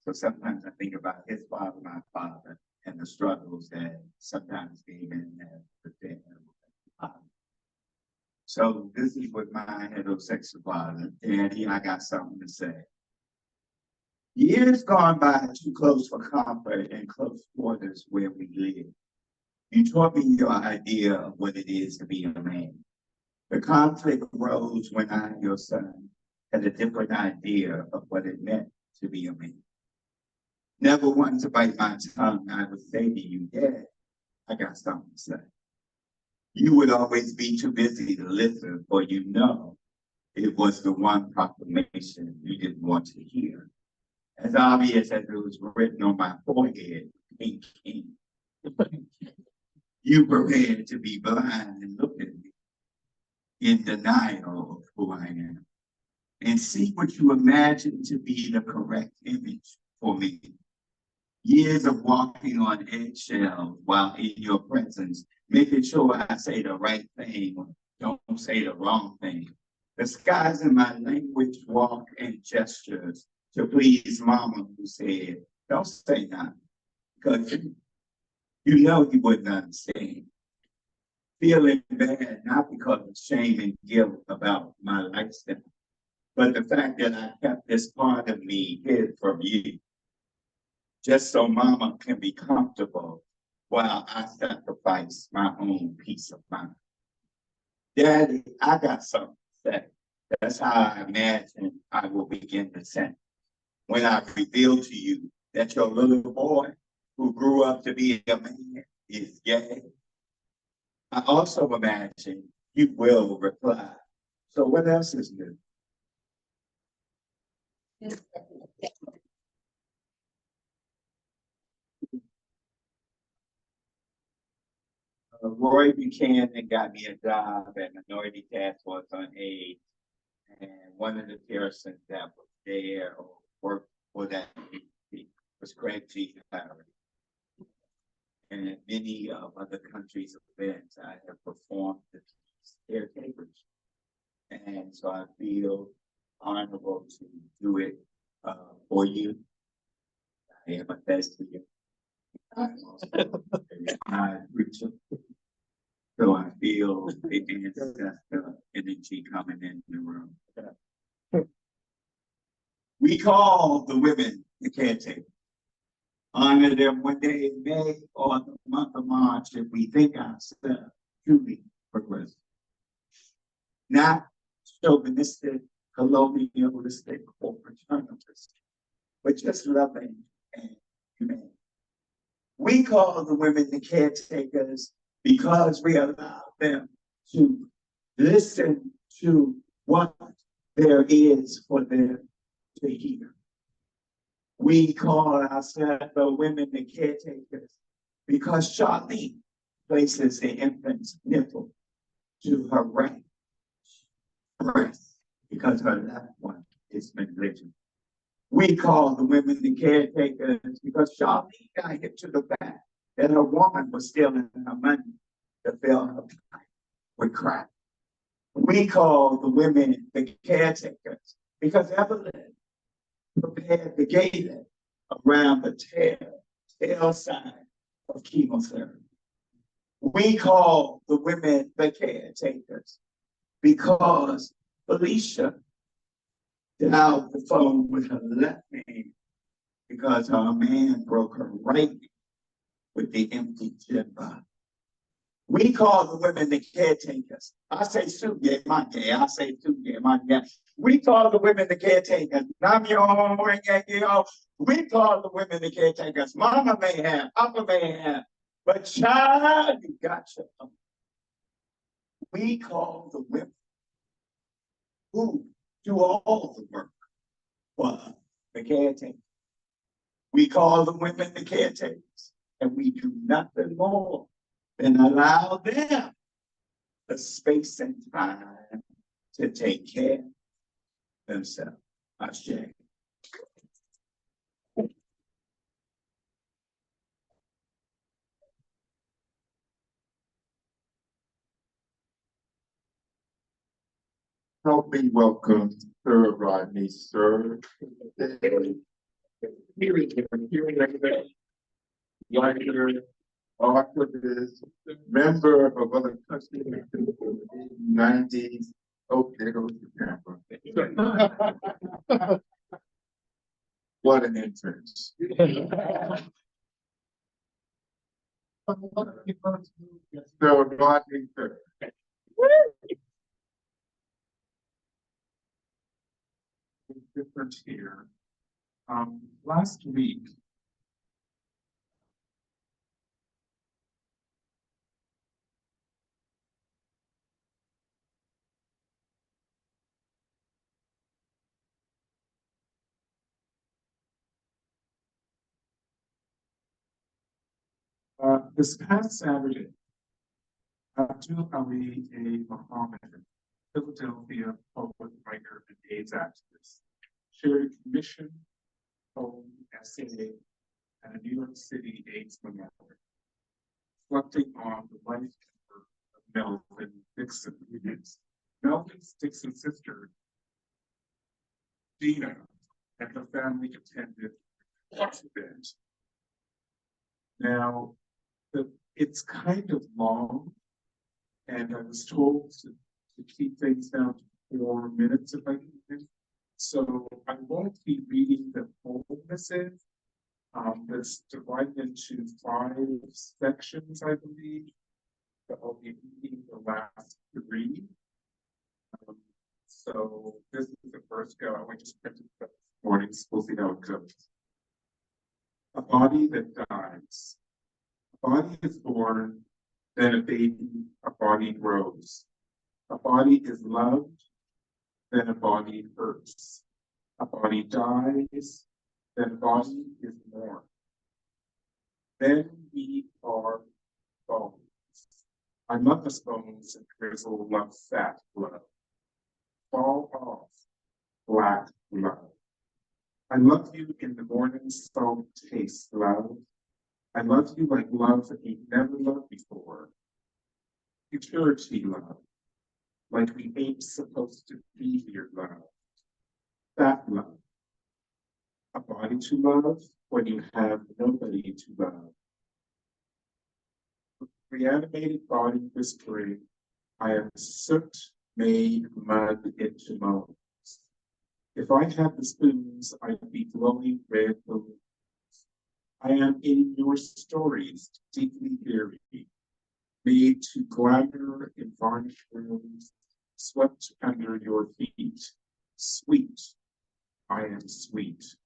So sometimes I think about his father, my father, and the struggles that sometimes being in there with their father. So this is what my heterosexual father, Daddy, I got something to say. Years gone by too close for comfort and close quarters where we live. You taught me your idea of what it is to be a man. The conflict arose when I, your son, had a different idea of what it meant to be a man. Never wanting to bite my tongue, I would say to you, Dad, I got something to say. You would always be too busy to listen, for you know it was the one proclamation you didn't want to hear. As obvious as it was written on my forehead, King King. You prepared to be blind and look at me in denial of who I am and see what you imagine to be the correct image for me. Years of walking on eggshells while in your presence, making sure I say the right thing or don't say the wrong thing. Disguising my language, walk, and gestures to please Mama, who said, don't say nothing, because you know you wouldn't understand. Feeling bad, not because of shame and guilt about my lifestyle, but the fact that I kept this part of me hid from you, just so Mama can be comfortable while I sacrifice my own peace of mind. Daddy, I got something to say. That's how I imagine I will begin to sentence. When I reveal to you that your little boy who grew up to be a man is gay, I also imagine you will reply. So what else is new? Roy Buchanan got me a job at Minority Task Force on AIDS, and one of the persons that was there or worked for that was Craig G. Harris. And at many of other countries' events, I have performed the caretakers. And so I feel honorable to do it for you. I am a best to you. I'm also a high preacher. So I feel the ancestor energy coming in the room. We call the women the caretakers. Honor them when they May or the month of March if we think ourselves truly progressive. Not chauvinistic, colonialistic, or paternalistic, but just loving and humane. We call the women the caretakers because we allow them to listen to what there is for them to hear. We call ourselves the women the caretakers because Charlene places the infant's nipple to her right breast because her left one is negligent. We call the women the caretakers because Charlene got hit to the back and her woman was stealing her money to fill her pipe with crap. We call the women the caretakers because Evelyn prepared the gate around the tail side of chemotherapy. We call the women the caretakers because Felicia dialed the phone with her left hand because her man broke her right hand with the empty gin bottle. We call the women the caretakers. I say Sue, yeah, my gay. I say Sue, yeah, my gay. We call the women the caretakers. We call the women the caretakers. Mama may have, Papa may have, but child, you got your own. We call the women who do all the work for the caretakers. We call the women the caretakers, and we do nothing more than allow them the space and time to take care of themselves. Ashe. help me welcome Sir Rodney, sir. Hearing everybody. Writer, archivist, member of other countries in the 90s. Oh, there goes the camera. What an entrance. So Rodney, sir. Different here. Last week. This past Saturday, Abdul Ali A. Muhammad, Philadelphia public writer and AIDS activist, shared a commission poem essay at a New York City AIDS memorial, reflecting on the life and work of Melvin Dixon. Melvin Dixon's sister, Gina, and her family attended the event. Now, it's kind of long, and I was told to keep things down to 4 minutes if I can. So I won't be reading the whole message. That's divided into 5 sections, I believe. But I'll be reading the last 3. So this is the first go. I just printed it this morning, so we'll see how it goes. A body that dies. A body is born, then a baby, a body grows. A body is loved, then a body hurts. A body dies, then a body is born. Then we are bones. I love us bones and grizzle love fat blood. Fall off, black blood. I love you in the morning salt taste, love. I love you like love that you've never loved before. Futurity love, like we ain't supposed to be here, love. That love. A body to love when you have nobody to love. Reanimated body whispering, I am soot made mud into moans. If I had the spoons, I'd be glowing red balloons. I am in your stories, deeply buried, made to glamour in varnished rooms, swept under your feet. Sweet, I am sweet.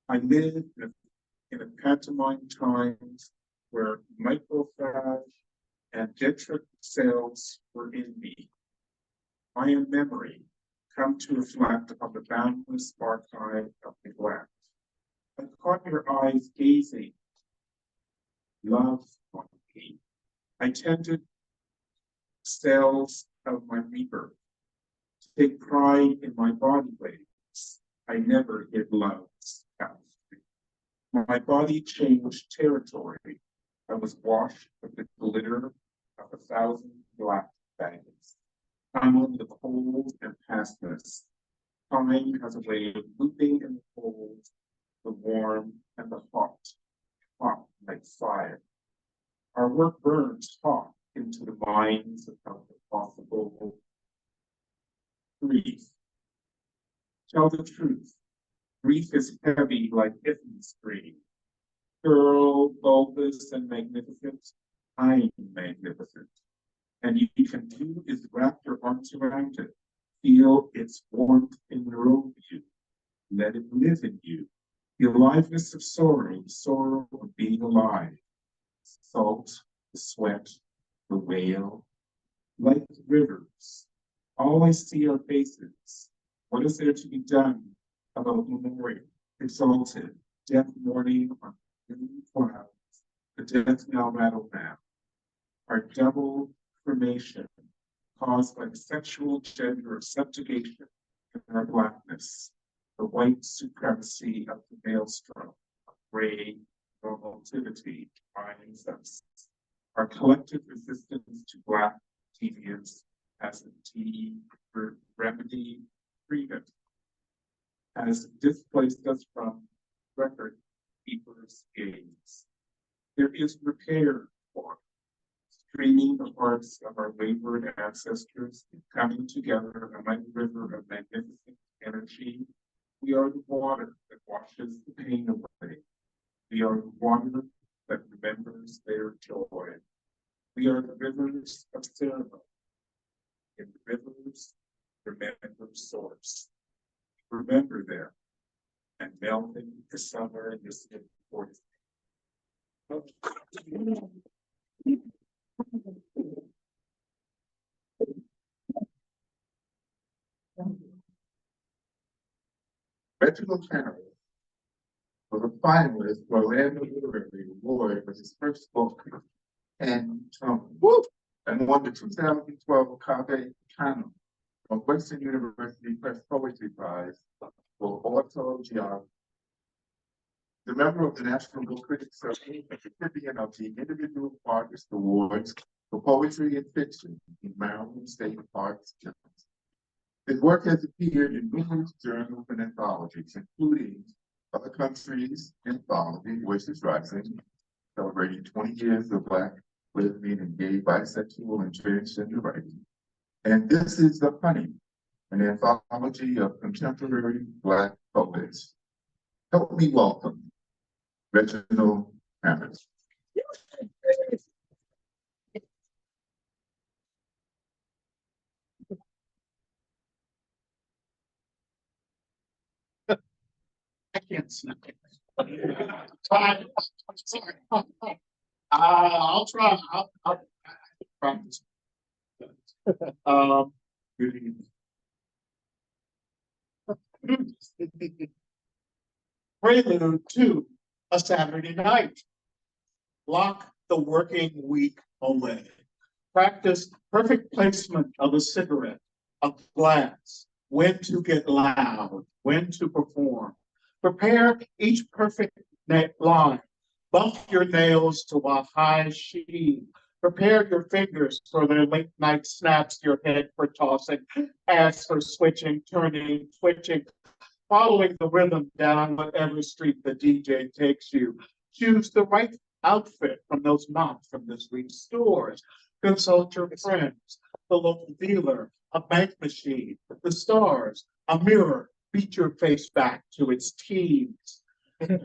I live in a pantomime times where microphage and dentric cells were in me. I am memory, come to reflect on the boundless archive of neglect. I caught your eyes gazing, love on me. I tended cells of my rebirth, take pride in my body waves. I never hid love's path. My body changed territory. I was washed with the glitter of 1,000 black bags. I'm on the cold and pastness. Time has a way of looping in the cold, the warm, and the hot like fire. Our work burns hot into the minds of the possible grief. Tell the truth. Grief is heavy like Itham's grief. Girl, bulbous and magnificent, I'm magnificent. And you can do is wrap your arms around it. Feel its warmth enrobe you. Let it live in you. The aliveness of sorrow, the sorrow of being alive. Salt, the sweat, the wail. Like rivers, all I see are faces. What is there to be done about memorial, exalted, death mourning on green clouds, the death knell rattle now. Our double cremation caused by the sexual gender of subjugation and our blackness, the white supremacy of the maelstrom, of gray normativity binds us. Our collective resistance to black deviance as a T for remedy freedom, has displaced us from record keepers' gaze. There is repair for streaming the hearts of our wayward ancestors, coming together a mighty river of magnificent energy. We are the water that washes the pain away. We are the water that remembers their joy. We are the rivers of ceremony. In the rivers, remember source. Remember them, and melting the summer in this important. Reginald Harris was a finalist for Orlando Literary Award for his first book, and won the 2012 Cave Canon from Western University Press Poetry Prize for autogeography. The member of the National Book Critics Circle, a recipient of the Individual Artist Awards for Poetry and Fiction in Maryland State Arts Journals. His work has appeared in numerous journals and anthologies, including Other Countries Anthology, Voices Rising, celebrating 20 years of Black, lesbian, and gay, bisexual, and transgender writing. And This Is the Honey, an anthology of contemporary Black poets. Help me welcome Reginald Harris. I can't see. Sorry. I'll try. I'll practice. Good evening. Prelude to a Saturday night. Lock the working week away. Practice perfect placement of a cigarette, a glass, when to get loud, when to perform. Prepare each perfect line. Buff your nails to a high sheen. Prepare your fingers for their late night snaps, your head for tossing, ass for switching, turning, twitching, following the rhythm down whatever street the DJ takes you. Choose the right outfit from those not from this week's stores. Consult your friends, the local dealer, a bank machine, the stars, a mirror. Beat your face back to its teens.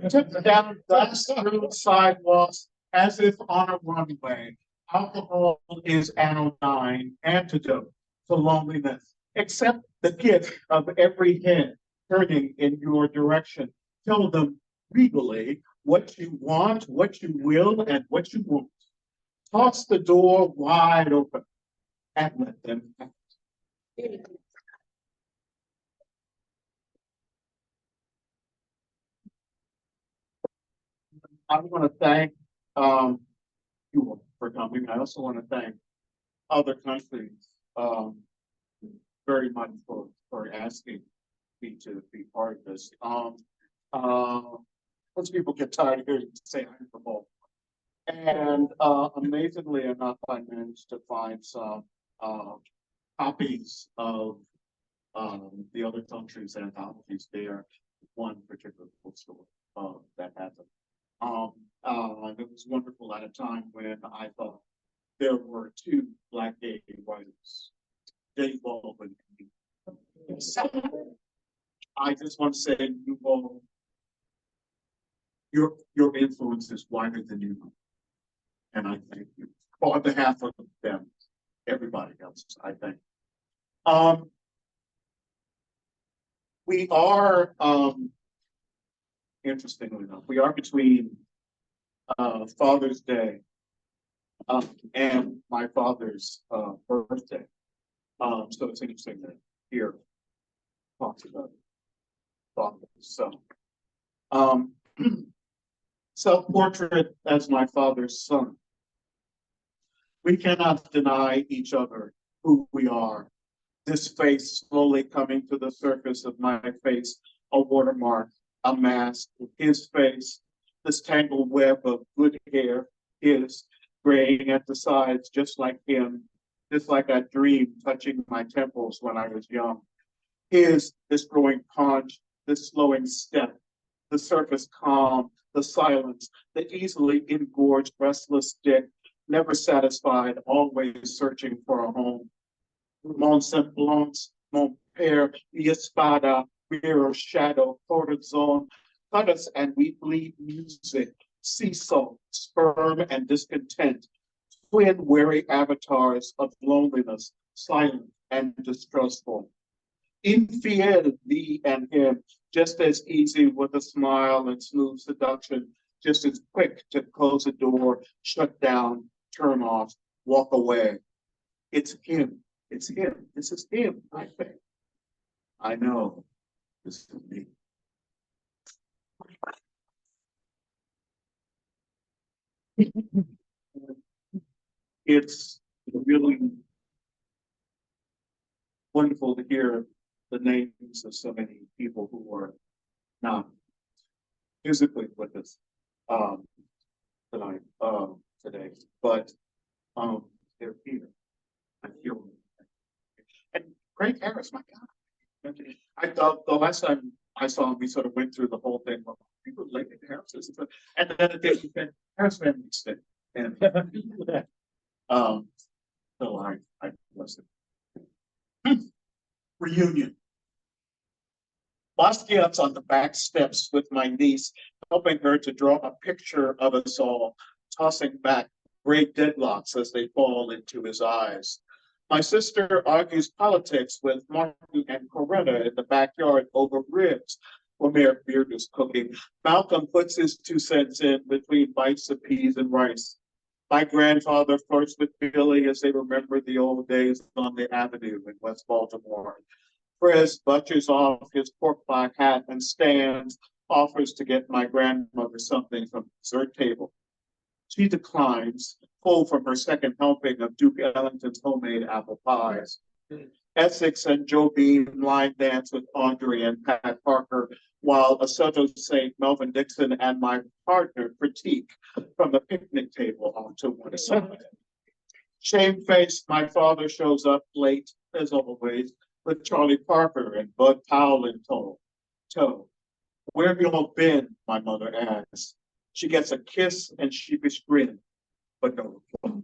Tip down glass through sidewalks as if on a runway. Alcohol is anodyne, antidote to loneliness. Accept the gift of every head turning in your direction. Tell them regally what you want, what you will, and what you won't. Toss the door wide open and let them out. I want to thank you all for coming. I also want to thank other countries very much for asking me to be part of this. Most people get tired of hearing me say I'm from Baltimore. And amazingly enough, I managed to find some copies of the other countries' anthologies there. One particular bookstore that had them. It was wonderful at a time when I thought there were two Black gay writers, J. Baldwin. I just want to say, you all, your influence is wider than you know. And I thank you on behalf of them, everybody else. I thank you. We are, interestingly enough, we are between Father's Day and my father's birthday. So it's interesting that here talks about fathers. So self-portrait as my father's son. We cannot deny each other who we are. This face slowly coming to the surface of my face, a watermark, a mask, his face, this tangled web of good hair, his graying at the sides, just like him, just like a dream touching my temples when I was young. Is this growing paunch, this slowing step, the surface calm, the silence, the easily engorged, restless dick, never satisfied, always searching for a home. Mon semblance, mon père, mi espada, mirror, shadow, horizon, cut us and we bleed music, seesaw, sperm and discontent, twin weary avatars of loneliness, silent and distrustful. Infiel, thee and him, just as easy with a smile and smooth seduction, just as quick to close a door, shut down, turn off, walk away. It's him. It's him. This is him, I think. I know. This is me. It's really wonderful to hear the names of so many people who are not physically with us tonight, today, but they're here. I feel them. And Craig Harris, my God. I thought the last time I saw him, we sort of went through the whole thing. Well, people related to Harris, and then it did. Harris family stick, and so I bless it. Reunion. Basquiat's on the back steps with my niece, helping her to draw a picture of us all, tossing back great deadlocks as they fall into his eyes. My sister argues politics with Martin and Coretta in the backyard over ribs when Mayor Beard is cooking. Malcolm puts his 2 cents in between bites of peas and rice. My grandfather flirts with Billy as they remember the old days on the avenue in West Baltimore. Chris butchers off his pork pie hat and stands, offers to get my grandmother something from the dessert table. She declines, full from her second helping of Duke Ellington's homemade apple pies. Essex and Joe Beam line dance with Audrey and Pat Parker, while Asoto Saint, Melvin Dixon, and my partner critique from the picnic table onto one side. Shamefaced, my father shows up late, as always, with Charlie Parker and Bud Powell in tow. Where have you all been? My mother asks. She gets a kiss and sheepish grin, but no reply.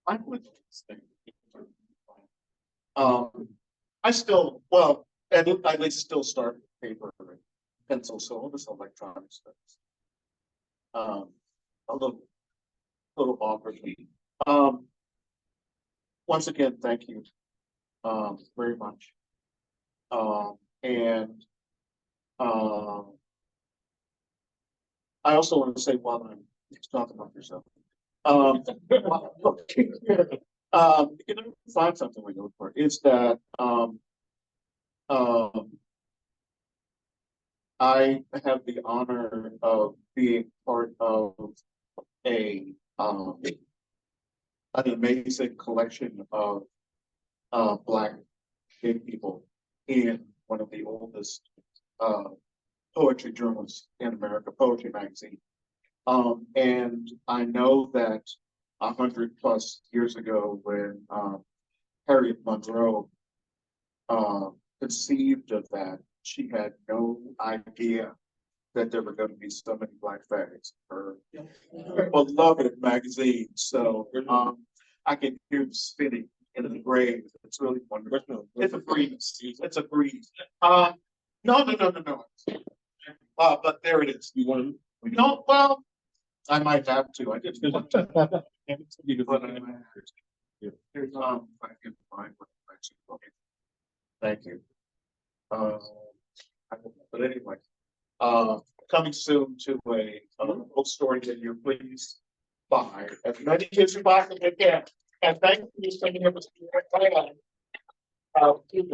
I would think. I still, well, at least still start with paper and pencil, so all this electronic stuff. A little awkwardly. Once again, thank you very much. And I also want to say while I'm talking about yourself, you know, find something we look for is that I have the honor of being part of an amazing collection of Black gay people in one of the oldest poetry journals in America, Poetry Magazine. And I know that 100+ years ago, when Harriet Monroe conceived of that, she had no idea that there were going to be so many Black fags in her beloved magazine. So I can hear the spinning in the grave. It's really wonderful. It's a breeze. It's a breeze. No. But there it is. You want to? No, well, I might have to. I just want to. Here's I can find what I should look at. Thank you. But anyway, coming soon to a book story that you please buy as many as you possibly can. And thank you for being able to keep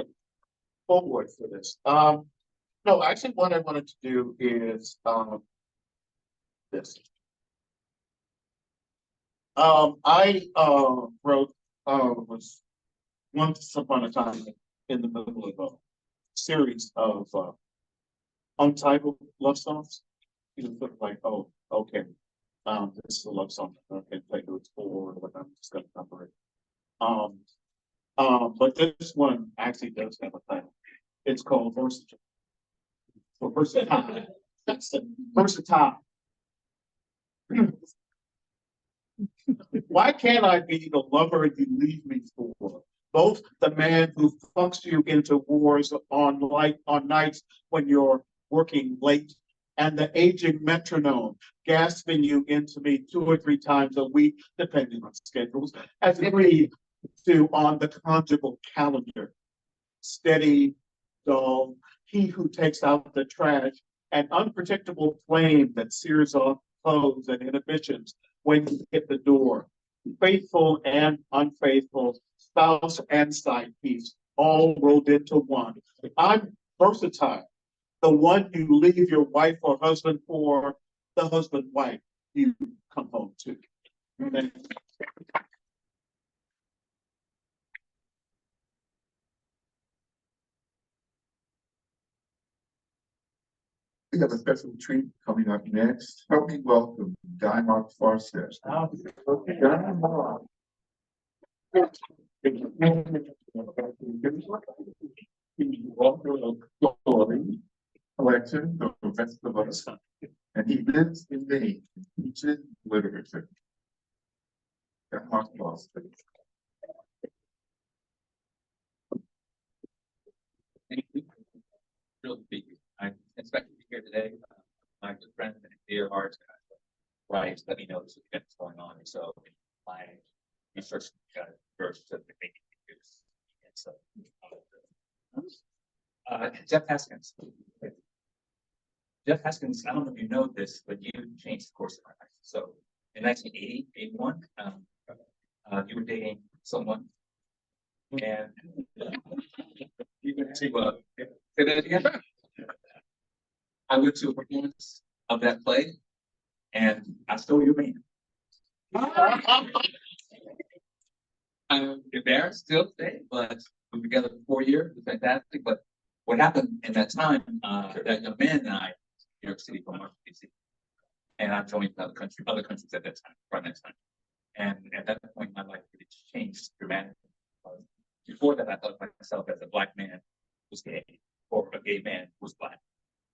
forward for this. No, actually, what I wanted to do is this. I wrote was once upon a time in the middle of a series of untitled love songs. You just look like, oh, okay, this is a love song. Okay, play to its four, or I'm just gonna number it. But this one actually does have a title. It's called Versatile. Or Versatile. Versatile. Why can't I be the lover you leave me for? Both the man who fucks you into wars on nights when you're working late, and the aging metronome gasping you into me 2 or 3 times a week, depending on schedules, as agreed to on the conjugal calendar. Steady, dull, he who takes out the trash, an unpredictable flame that sears off clothes and inhibitions when you hit the door. Faithful and unfaithful, spouse and side piece, all rolled into one. I'm versatile, the one you leave your wife or husband for, the husband wife you come home to. Amen. We have a special treat coming up next. Help me welcome Diamond Farset. Diamond. Collection of the rest of us, and he lives in Maine, teaching literature. Diamond Farset. Thank you. Thrilled to be here. I'm expected to be here today. My good friend and dear heart, Rice, let me know this event's going on. And so my research first to make it use. And so Jeff Haskins. Jeff Haskins, I don't know if you know this, but you changed the course of my life. So in 1980, 81, you were dating someone. And you went to say that again. I went to a performance of that play, and I stole your man. I'm embarrassed still today, but we were together for 4 years. It was fantastic. But what happened in that time, that young man and I, New York City from Washington, D.C., and I joined other countries at that time, around that time. And at that point, my life really changed dramatically. Before that, I thought of myself as a black man who was gay, or a gay man who was black.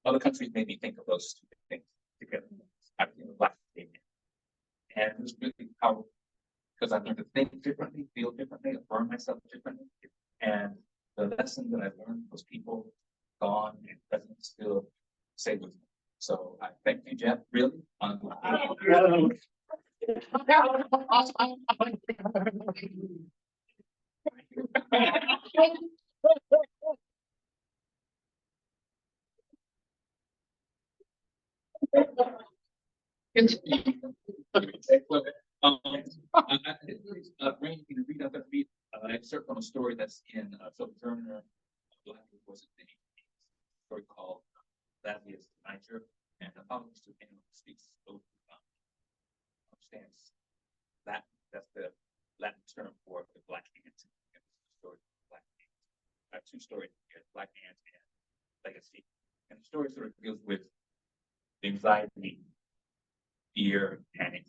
Other countries made me think of those two things together. I became a black gay man. And it was really powerful because I learned to think differently, feel differently, affirm myself differently. And the lesson that I learned was people gone and present still stay with me. So I thank you, Jeff, really. Read up and read an excerpt from a story that's in Sojourner Black was a story called Lavius Niger, and the author to him speaks so understands that that's the Latin term for the black ant. The story of the black ant. I have 2 stories here, Black Ant and Legacy. And the story sort of deals with anxiety, fear, panic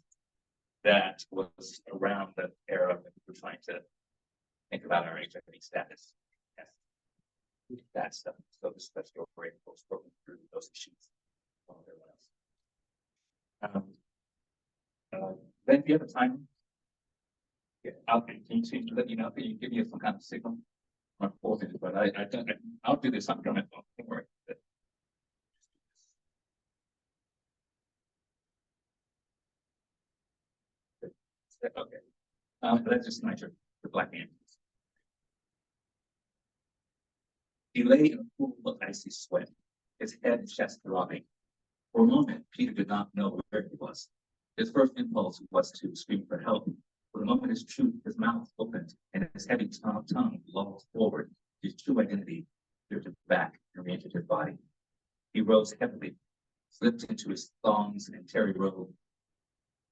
that was around the era that we were trying to think about our HIV status. Yes. That stuff. So this story was broken through those issues. Then if you have a time, I'll continue to let you know. Can you give me some kind of signal? I'm 4 minutes, but I'll do this. I'm going to don't worry. Okay. That's just Niger, the black man. He lay in a pool of icy sweat, his head and chest throbbing. For a moment, Peter did not know where he was. His first impulse was to scream for help. For a moment, his mouth opened, and his heavy tongue lolled forward. His true identity drifted back and re-entered his body. He rose heavily, slipped into his thongs and terry robe,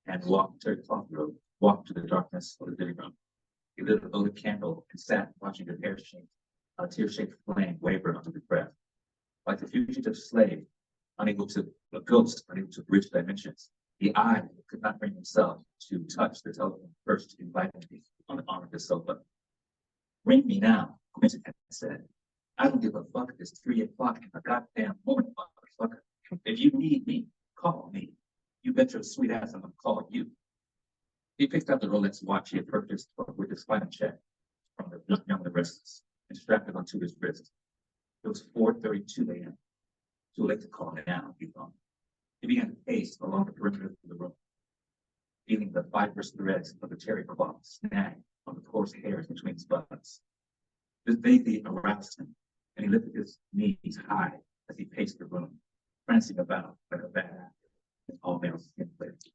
and walked to the darkness of the living room. He lit a votive candle and sat watching the tear-shaped flame waver under his breath. Like the fugitive slave, unable to, a ghost, unable to bridge dimensions. The eye could not bring himself to touch the telephone first, inviting me on the arm of the sofa. Ring me now, Quentin had said. I don't give a fuck if it's 3 o'clock in the goddamn morning, motherfucker. If you need me, call me. You bet your sweet ass I'm gonna call you. He picked up the Rolex watch he had purchased with his final check from the young and restless and strapped it onto his wrist. It was 4:32 a.m. Too late to call now, he thought. He began to pace along the perimeter of the room, feeling the fibrous threads of the terry cloth snag on the coarse hairs between his buttons. This vaguely aroused him, and he lifted his knees high as he paced the room, prancing about like a bad actor in all male skin plate.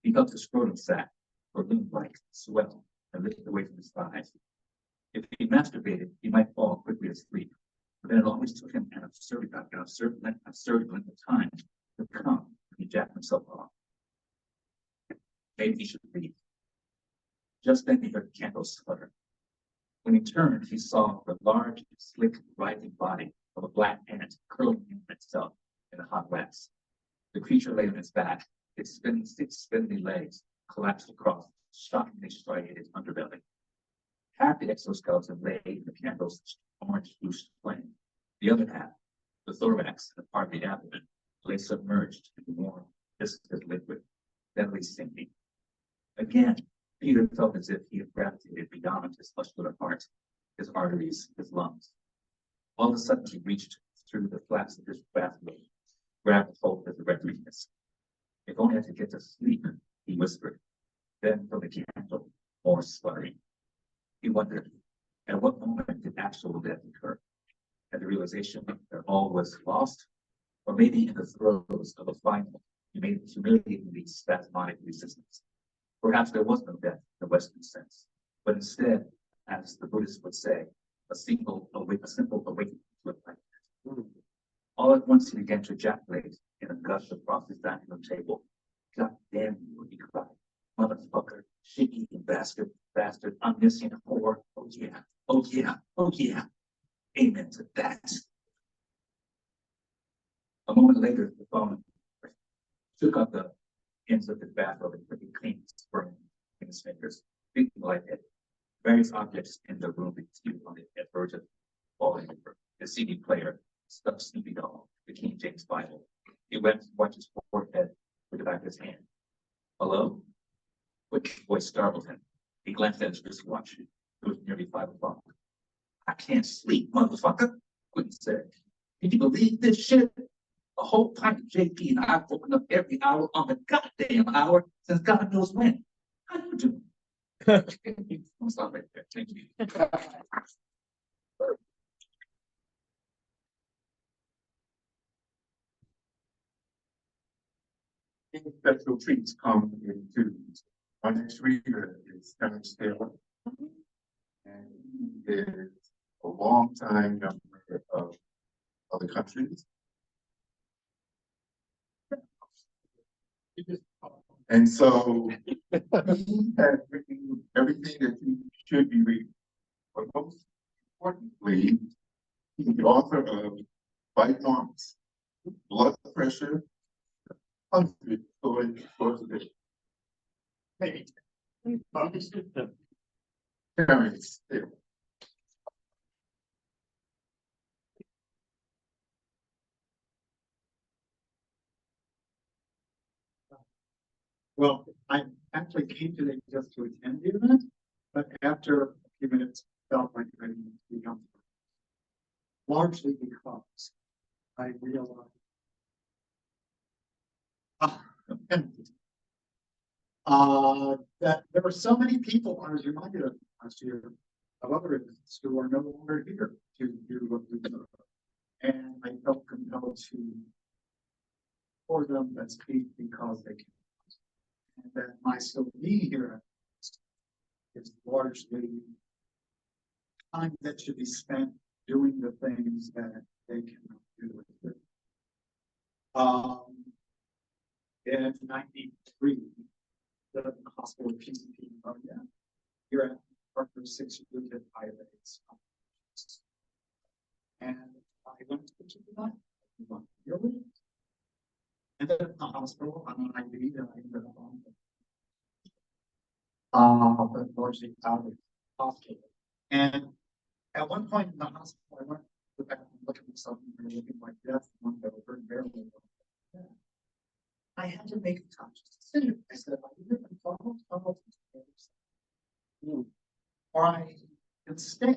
He felt his scrotum sack, balloon-like, swell, and lifted away from his thighs. If he masturbated, he might fall quickly asleep, but then it always took him an absurd length of time to come when he jacked himself off. Maybe he should leave. Just then he heard the candles sputter. When he turned, he saw the large, slick, writhing body of a black ant curling in itself in the hot wax. The creature lay on its back, its spindly legs collapsed across shockingly striated underbelly. Half the exoskeleton lay in the candle's orange loose flame. The other half, the thorax and part of the abdomen, lay submerged in the warm, viscous liquid, steadily sinking. Again, Peter felt as if he had gravitated beyond his muscular heart, his arteries, his lungs. All of a sudden, he reached through the flaps of his bathrobe, grabbed hold of the red weakness. If only I could get to sleep, he whispered. Then from the candle, more sputtering. He wondered, at what moment did actual death occur? At the realization that all was lost, or maybe in the throes of a final, humiliatingly spasmodic resistance. Perhaps there was no death in the Western sense, but instead, as the Buddhists would say, a simple awakening to enlightenment. All at once he began to ejaculate in a gush across his dining room table. God damn you, he cried. Motherfucker, shit-eating bastard, omniscient whore. Oh yeah, oh yeah, oh yeah. Amen to that. A moment later, the phone took up the ends of his bathrobe and quickly cleaned his burn in his fingers, thinking like it. Various objects in the room executed on the verge of falling over. The CD player, stuffed Snoopy doll, the King James Bible. He went to watch his forehead with the back of his hand. Hello? Quick voice startled him. He glanced at his wristwatch. It was nearly 5 o'clock. I can't sleep, motherfucker, Quentin said. Can you believe this shit? A whole pint of JP and I've woken up every hour on the goddamn hour since God knows when. How you doing? I'll stop right there. Thank you. Special treats come in twos. Our next reader is Terrence Taylor. And he is a longtime member of other countries. And so he has written everything that you should be reading. But most importantly, he's the author of Bite Marks, Blood Pressure, 100 Stories for Today. Hey, Terrence Taylor. Well, I actually came today just to attend the event, but after a few minutes, felt like I needed to be comfortable. Largely because I realized that there were so many people, I was reminded of last year, of other events who are no longer here to do what we do. And I felt compelled to for them that speak because they can. And that my still being here is largely time that should be spent doing the things that they cannot do with it. In 93, the hospital PCP pneumonia, here at Parker 6 years at ILA's. And I went to the night, hospital, I'm on IV, and I ended up on. But largely out of hospital. And at one point in the hospital, I went to the back and looked at myself and looking like death, one that was very barely. I had to make a conscious decision. I said, I either can follow or I can stay.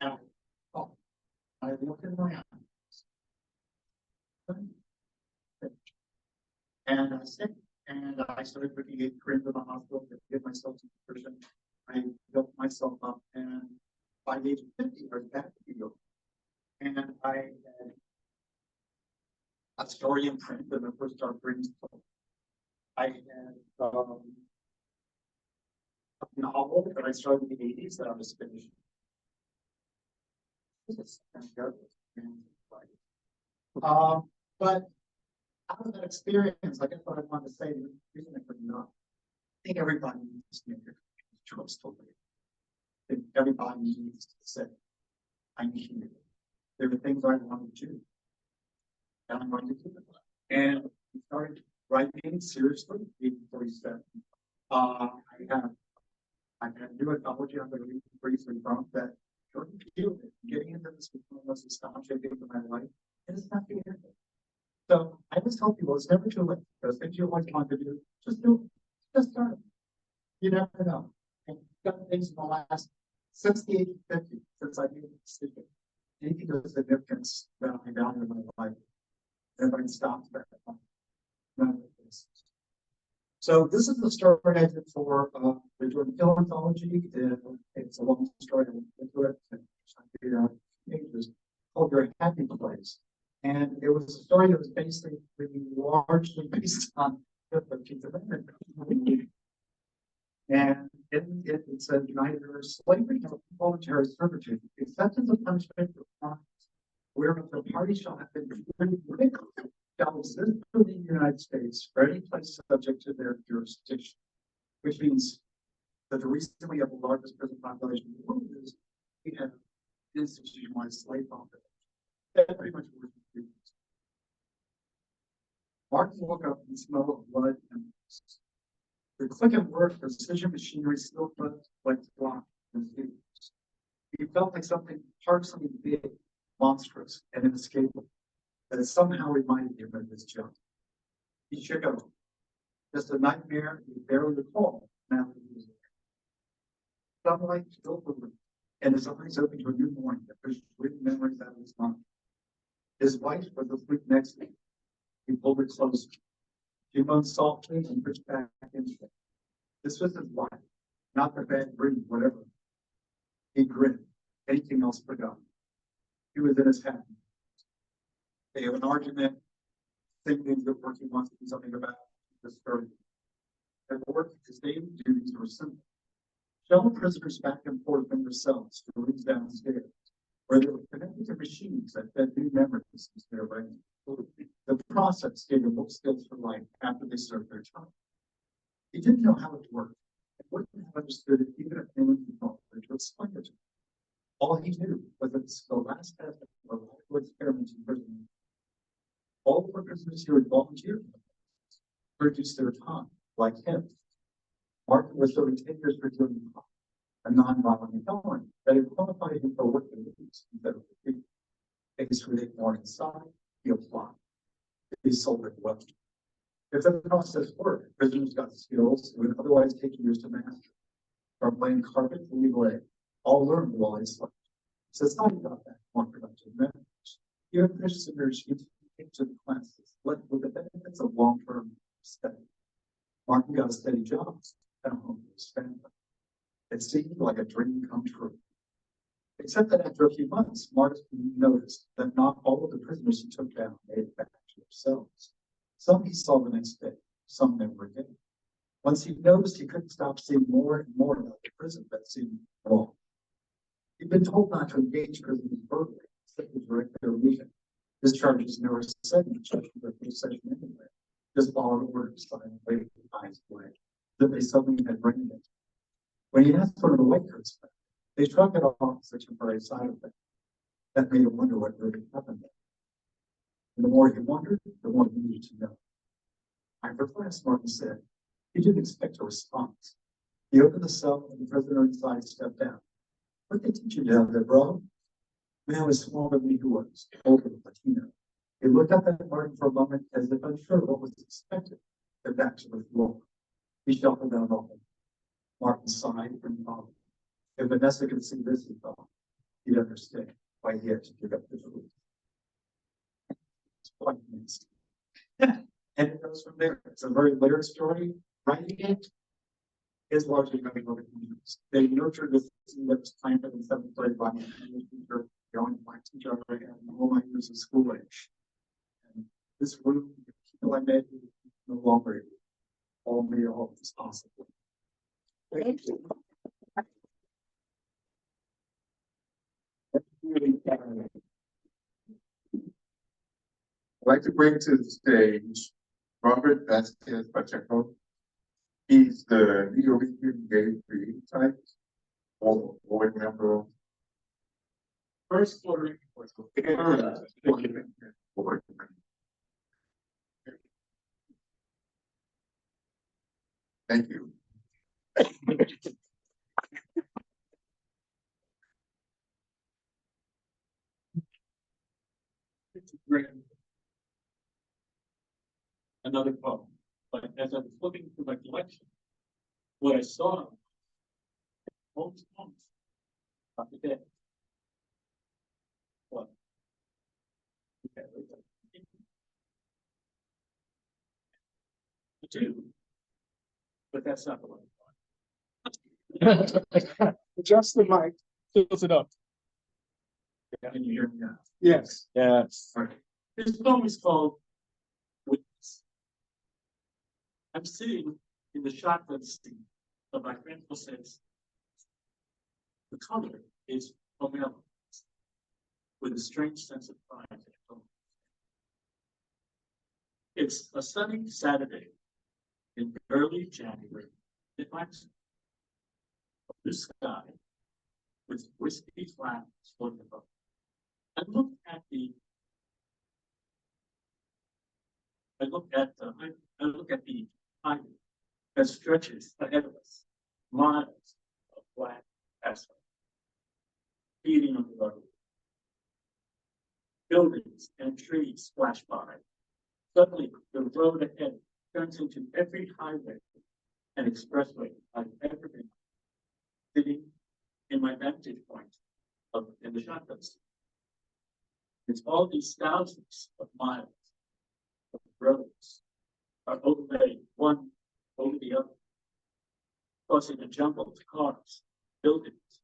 And I looked in my eyes. And I stayed. And I started looking at career in the hospital to get myself to nutrition. I built myself up, and by the age of 50, I was back to New York. And I had a story in print that the first start brings. I had a novel that I started in the 80s that I was finishing. But out of that experience, I guess what I wanted to say, the reason I could not, I think everybody needs to make a choice to live. I think everybody needs to say, I'm here. There are things I want to do, and I'm going to do it. And I started writing seriously in 47. I had new anthology I'm going to read briefly from that. Getting into this was one of the most astonishing things in my life, and it's not the end. So I always tell people it's never too late. Those things you always want to do, just do it. Just start. You never know. I've done things in the last 68 to 50 since I made the decision. Anything of significance that I value in my life, everybody stops at that point. None of this. So this is the story I did for the Jordan Hill anthology. It's a long story. I went into it. Pages called Your Happy Place. And it was a story that was basically largely based on the 15th Amendment. And it said neither slavery nor voluntary servitude, acceptance of punishment for crimes, wherein the party shall have been free, shall exist within the United States for any place subject to their jurisdiction. Which means that the reason we have the largest prison population in the world is we have institutionalized slave population. That pretty much works. Martin woke up and smelled of blood and the click and work precision machinery still felt like block and fingers. He felt like something partially big, monstrous, and inescapable that somehow reminded him of his job. He shook up. Just a nightmare he barely recalled. Now he was there. Sunlight filled the room, and his eyes opened to a new morning that pushed weird memories out of his mind. His wife was asleep next to him. He pulled her closer. She moaned softly and pushed back into it. This was his wife, not the bad breed, whatever. He grinned, anything else forgotten. He was in his happy. They have an argument, same things that work he wants to do something about this story. At work, his daily duties were simple. Shuttle prisoners back and forth in their cells to rooms downstairs, where they were connected to machines that fed new memories into their brains. The process gave them more skills for life after they served their time. He didn't know how it worked. He wouldn't have understood it even if anyone thought to explain it to him. All he knew was that the last aspect of the experiments in prison. All the prisoners who had volunteered reduced their time, like him. Martin was serving 10 years for doing a non-violent felony that had qualified him for working release instead of the people. Things were ignored inside, he applied. He sold it well. If the process worked, prisoners got skills that would otherwise take years to master. From laying carpet to legal aid, all learned while they slept. Society got that more productive methods. Even prisoners who into the classes left with the benefits of long-term study. Martin got a steady job at home with his family. It seemed like a dream come true. Except that after a few months, Martin noticed that not all of the prisoners he took down made it back to their cells. Some he saw the next day, some never again. Once he noticed, he couldn't stop seeing more and more about the prison that seemed wrong. He'd been told not to engage prisoners verbally, except to direct their leaving. His charges never said much of the session anyway. Just followed orders by the eyes away. That they suddenly had brain it. When he asked one of the white coats back, they shrugged it off as a temporary side effect. That made him wonder what really happened there. And the more he wondered, the more he needed to know. After class, Martin said, he didn't expect a response. He opened the cell and the prisoner inside stepped down. What they teach you down there, bro? Man was smaller than he was, older than Latino. He looked up at Martin for a moment as if unsure what was expected, then back to the floor. He shuffled down open. Martin sighed and followed. If Vanessa could see this, he thought, he'd understand why he had to give up the truth. It's quite nasty. And it goes from there. It's a very layered story. Writing it is largely coming over the years. They nurtured this seed that was planted in seventh grade by my English teacher, going to my teacher, and all my years of school age. And this room, the people I met, no longer all made all this possible. Thank you. I'd like to bring to the stage Robert Vasquez Pacheco. He's the New York Gay Free type or board member. First Puerto Rican Board. Thank you. Another poem. But as I was looking through my collection, what I saw most poems of the day. What? Okay, two. But that's not the one. Just the mic, fills it up. Can you hear me now? Yes. Yes. This poem is called Witness. I'm sitting in the shotgun seat of my friend Jose's. The color is pomelo, with a strange sense of pride. It's a sunny Saturday in early January. It likes a blue sky with wispy clouds floating above. I look at the highway that stretches ahead of us, miles of black asphalt, beating on the road. Buildings and trees flash by. Suddenly, the road ahead turns into every highway and expressway I've ever been sitting in my vantage point in the shotgun seat. It's all these thousands of miles of roads are overlaid one over the other, causing a jumble of cars, buildings,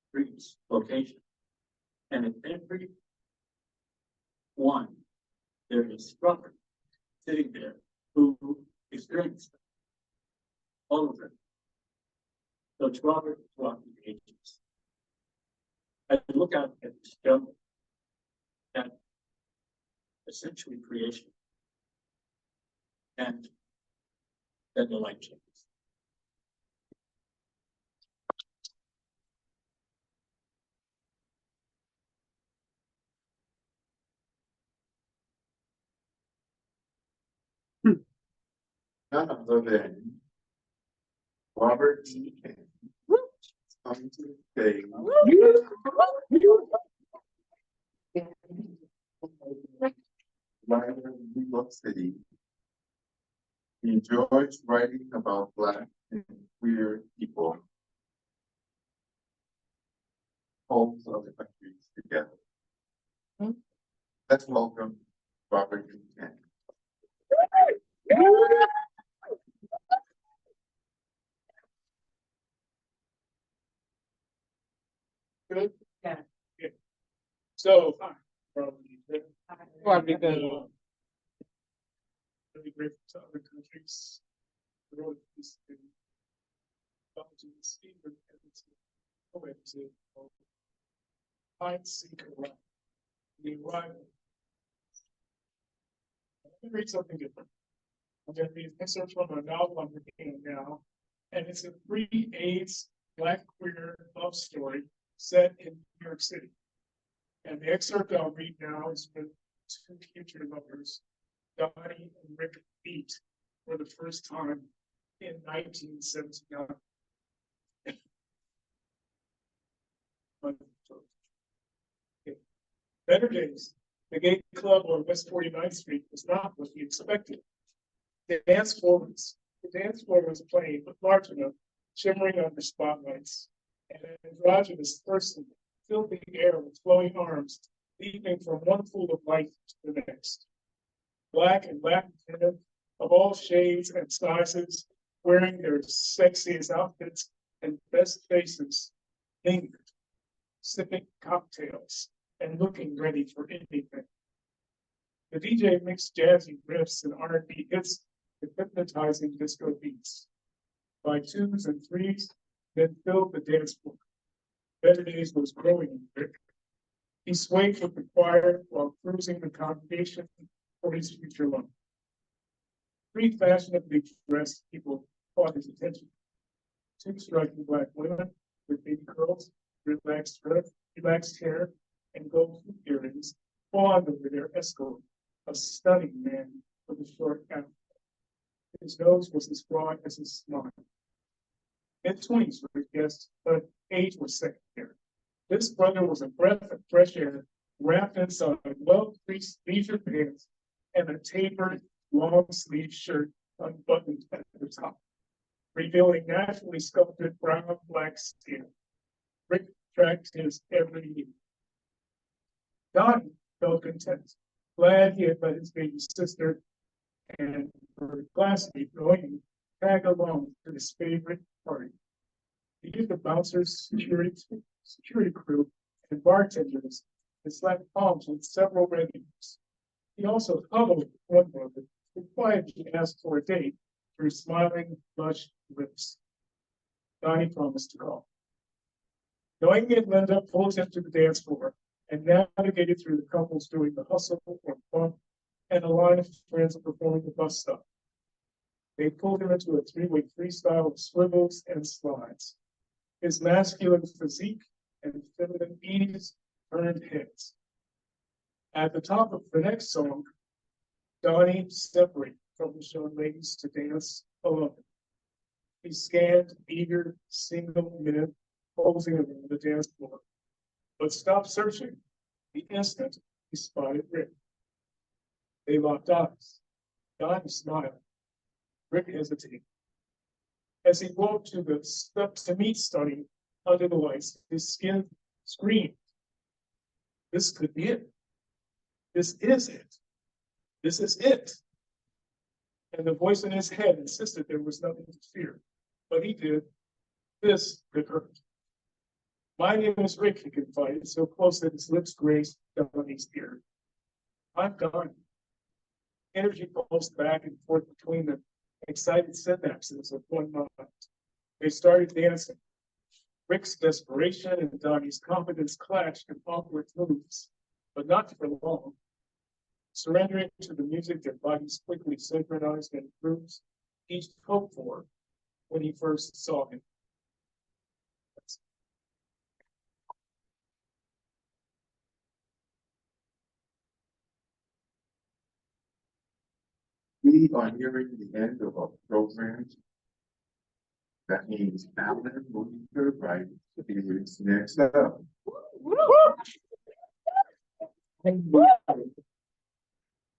streets, locations, and in every one, there is Robert sitting there who experienced them. All of them. So it's Robert throughout the ages. I look out at this jumble, that essentially creation, and then the light changes. None other than Robert E. King. Coming to the stage. Writer in New York City. He enjoys writing about Black and queer people. Holds other countries together. Let's welcome Robert E. King. Good? Yeah. So, I've been Really grateful to other countries. The road is to see the poet to find, seek, around. The arrival. Let me read something different. I'm going to read excerpts from a novel I'm reading now, and it's a pre-AIDS Black queer love story set in New York City. And the excerpt I'll read now is two future lovers, Donnie and Rick, meet for the first time in 1979. Better days. The gay club on West 49th Street was not what he expected. The dance floor was plain but large enough, shimmering under spotlights. And an androgynous person filled the air with flowing arms, leaping from one pool of light to the next. Black and Latin women of all shades and sizes, wearing their sexiest outfits and best faces, lingered, sipping cocktails and looking ready for anything. The DJ mixed jazzy riffs and R&B hits with hypnotizing disco beats. By twos and threes, men filled the dance floor. Better Days was growing in Rick. He swayed with the choir while cruising the congregation for his future love. Three fashionably dressed people caught his attention. Two striking black women with baby curls, relaxed hair, and gold hoop earrings fawned over their escort, a stunning man with a short outfit. His nose was as broad as his smile. Mid-20s for his guest, but age was secondary. This brother was a breath of fresh air, wrapped inside well-creased leisure pants and a tapered, long-sleeve shirt unbuttoned at the top, revealing naturally sculpted brown-black skin. Rick tracked his every need. Donnie felt content, glad he had let his baby sister and her classmate Noemi tag along to his favorite party. He used the bouncers, security crew, and bartenders and slapped palms with several regulars. He also huddled one brother who quietly asked for a date through smiling, lush lips. Donnie promised to call. Noemi and Linda pulled him to the dance floor and navigated through the couples doing the hustle or bump and a line of friends performing the bus stop. They pulled him into a three-way freestyle of swivels and slides. His masculine physique and feminine ease turned heads. At the top of the next song, Donnie separated from the young ladies to dance alone. He scanned eager, single men posing around the dance floor, but stopped searching the instant he spotted Rick. They locked eyes. Donnie smiled. Rick hesitated. As he walked to the steps to meet Donnie under the lights, his skin screamed. This could be it. This is it. This is it. And the voice in his head insisted there was nothing to fear. But he did. This could hurt. My name is Rick, he confided, so close that his lips grazed Donnie's ear. I'm Donnie. Energy pulsed back and forth between them, excited synapses of one mind. They started dancing. Rick's desperation and Donnie's confidence clashed in awkward moves, but not for long. Surrendering to the music, their bodies quickly synchronized in groups each hoped for when he first saw him. We are nearing the end of our program. That means Alan Luther Wright is next up.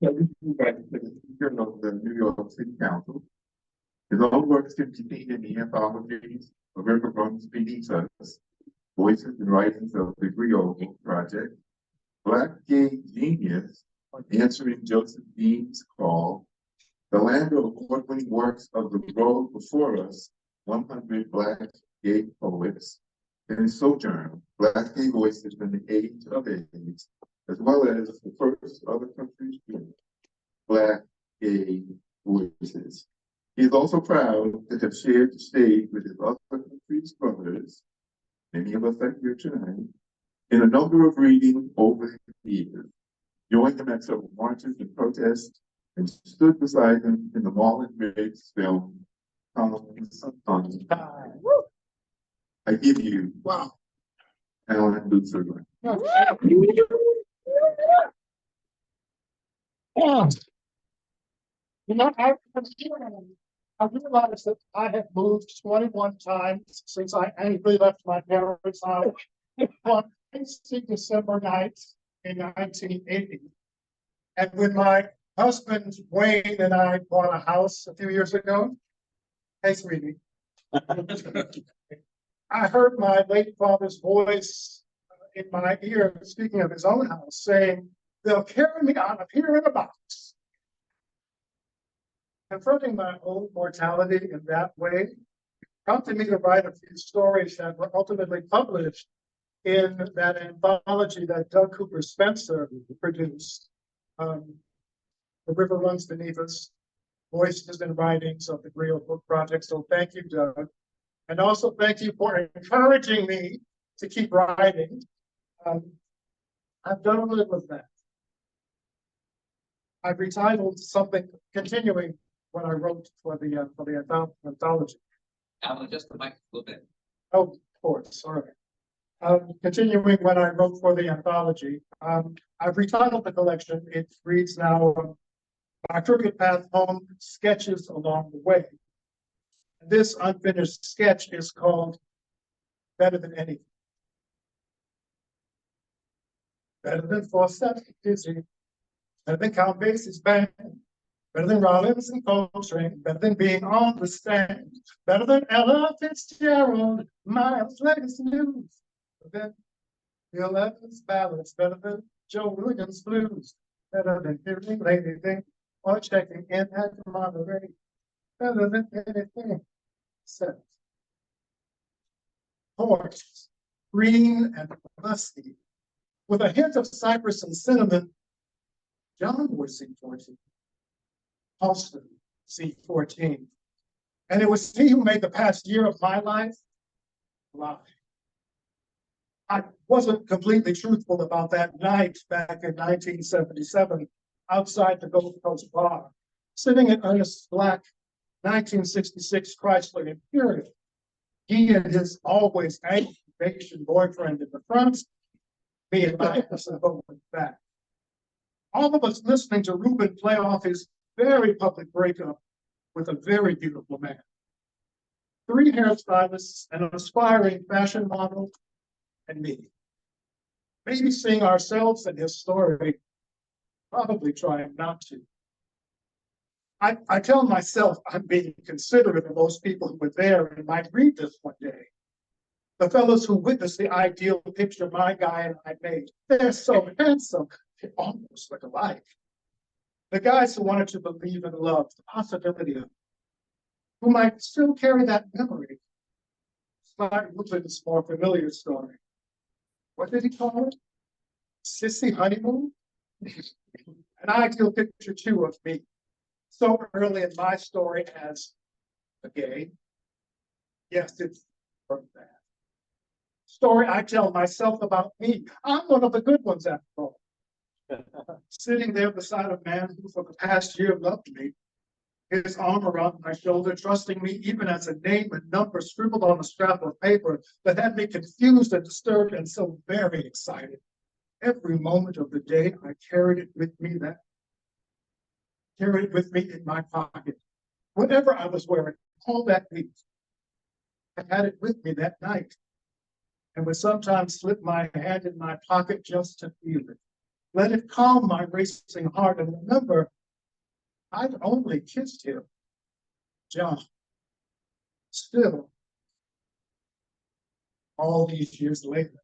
So this is like the speaker of the New York City Council. His own works can be seen in the anthologies of Riverfronts Beneath Us, Voices and Writings of the Griot Project, Black Gay Genius, Answering Joseph Dean's Call, The Land of Award-Winning Works of the Road Before Us, 100 Black Gay Poets, and Sojourn, Black Gay Voices in the Age of AIDS, as well as the first Other Countries Black Gay Voices. He is also proud to have shared the stage with his other countries' brothers, many of us are here tonight, in a number of readings over the years. Joined him at several marches and protests, and stood beside him in the Marlon Briggs film, I give you, Alan Luther Wright. You know, I realized that I have moved 21 times since I angrily left my parents' house on icy December nights in 1980. And when my husband Wayne and I bought a house a few years ago, hey, sweetie, I heard my late father's voice in my ear, speaking of his own house, saying, "They'll carry me out of here in a box." Confronting my own mortality in that way prompted me to write a few stories that were ultimately published in that anthology that Doug Cooper Spencer produced. The River Runs Beneath Us, Voices and Writings of the Griot Book Project. So thank you, Doug. And also thank you for encouraging me to keep writing. I've done a little of that. I've retitled something continuing what I wrote for the anthology. Alan, just the mic a little bit. Oh, of course, sorry. Continuing what I wrote for the anthology, I've retitled the collection. It reads now, "My Crooked Path Home, Sketches Along the Way." This unfinished sketch is called Better Than Anything. Better than Fawcett Dizzy, better than Count Basie's band, better than Rollins and Coltrane, better than being on the stand, better than Ella Fitzgerald, Miles Davis News, better than Bill Evans ballads, better than Joe Williams blues, better than hearing Lady Thing or checking in at Monterey, better than anything except horse, green and musky, with a hint of cypress and cinnamon. John was C14. Halston, C14. And it was he who made the past year of my life lie. I wasn't completely truthful about that night back in 1977 outside the Gold Coast bar, sitting in Ernest Black 1966 Chrysler Imperial. He and his always angry Asian boyfriend in the front, me and my husband going back. All of us listening to Ruben play off his very public breakup with a very beautiful man. 3 hairstylists, an aspiring fashion model, and me. Maybe seeing ourselves in his story, probably trying not to. I tell myself I'm being considerate of those people who were there and might read this one day. The fellows who witnessed the ideal picture my guy and I made. They're so handsome, they almost look alike. The guys who wanted to believe in love, the possibility of, who might still carry that memory. Scott Woodland's more familiar story. What did he call it? Sissy honeymoon? An ideal picture too of me. So early in my story as a gay. Yes, it's from that. Story I tell myself about me. I'm one of the good ones after all. Sitting there beside a man who for the past year loved me, his arm around my shoulder, trusting me even as a name and number scribbled on a scrap of paper that had me confused and disturbed and so very excited. Every moment of the day, I carried it with me in my pocket. Whatever I was wearing, all that week, I had it with me that night, and would sometimes slip my hand in my pocket just to feel it. Let it calm my racing heart, and remember, I'd only kissed him, John. Still, all these years later,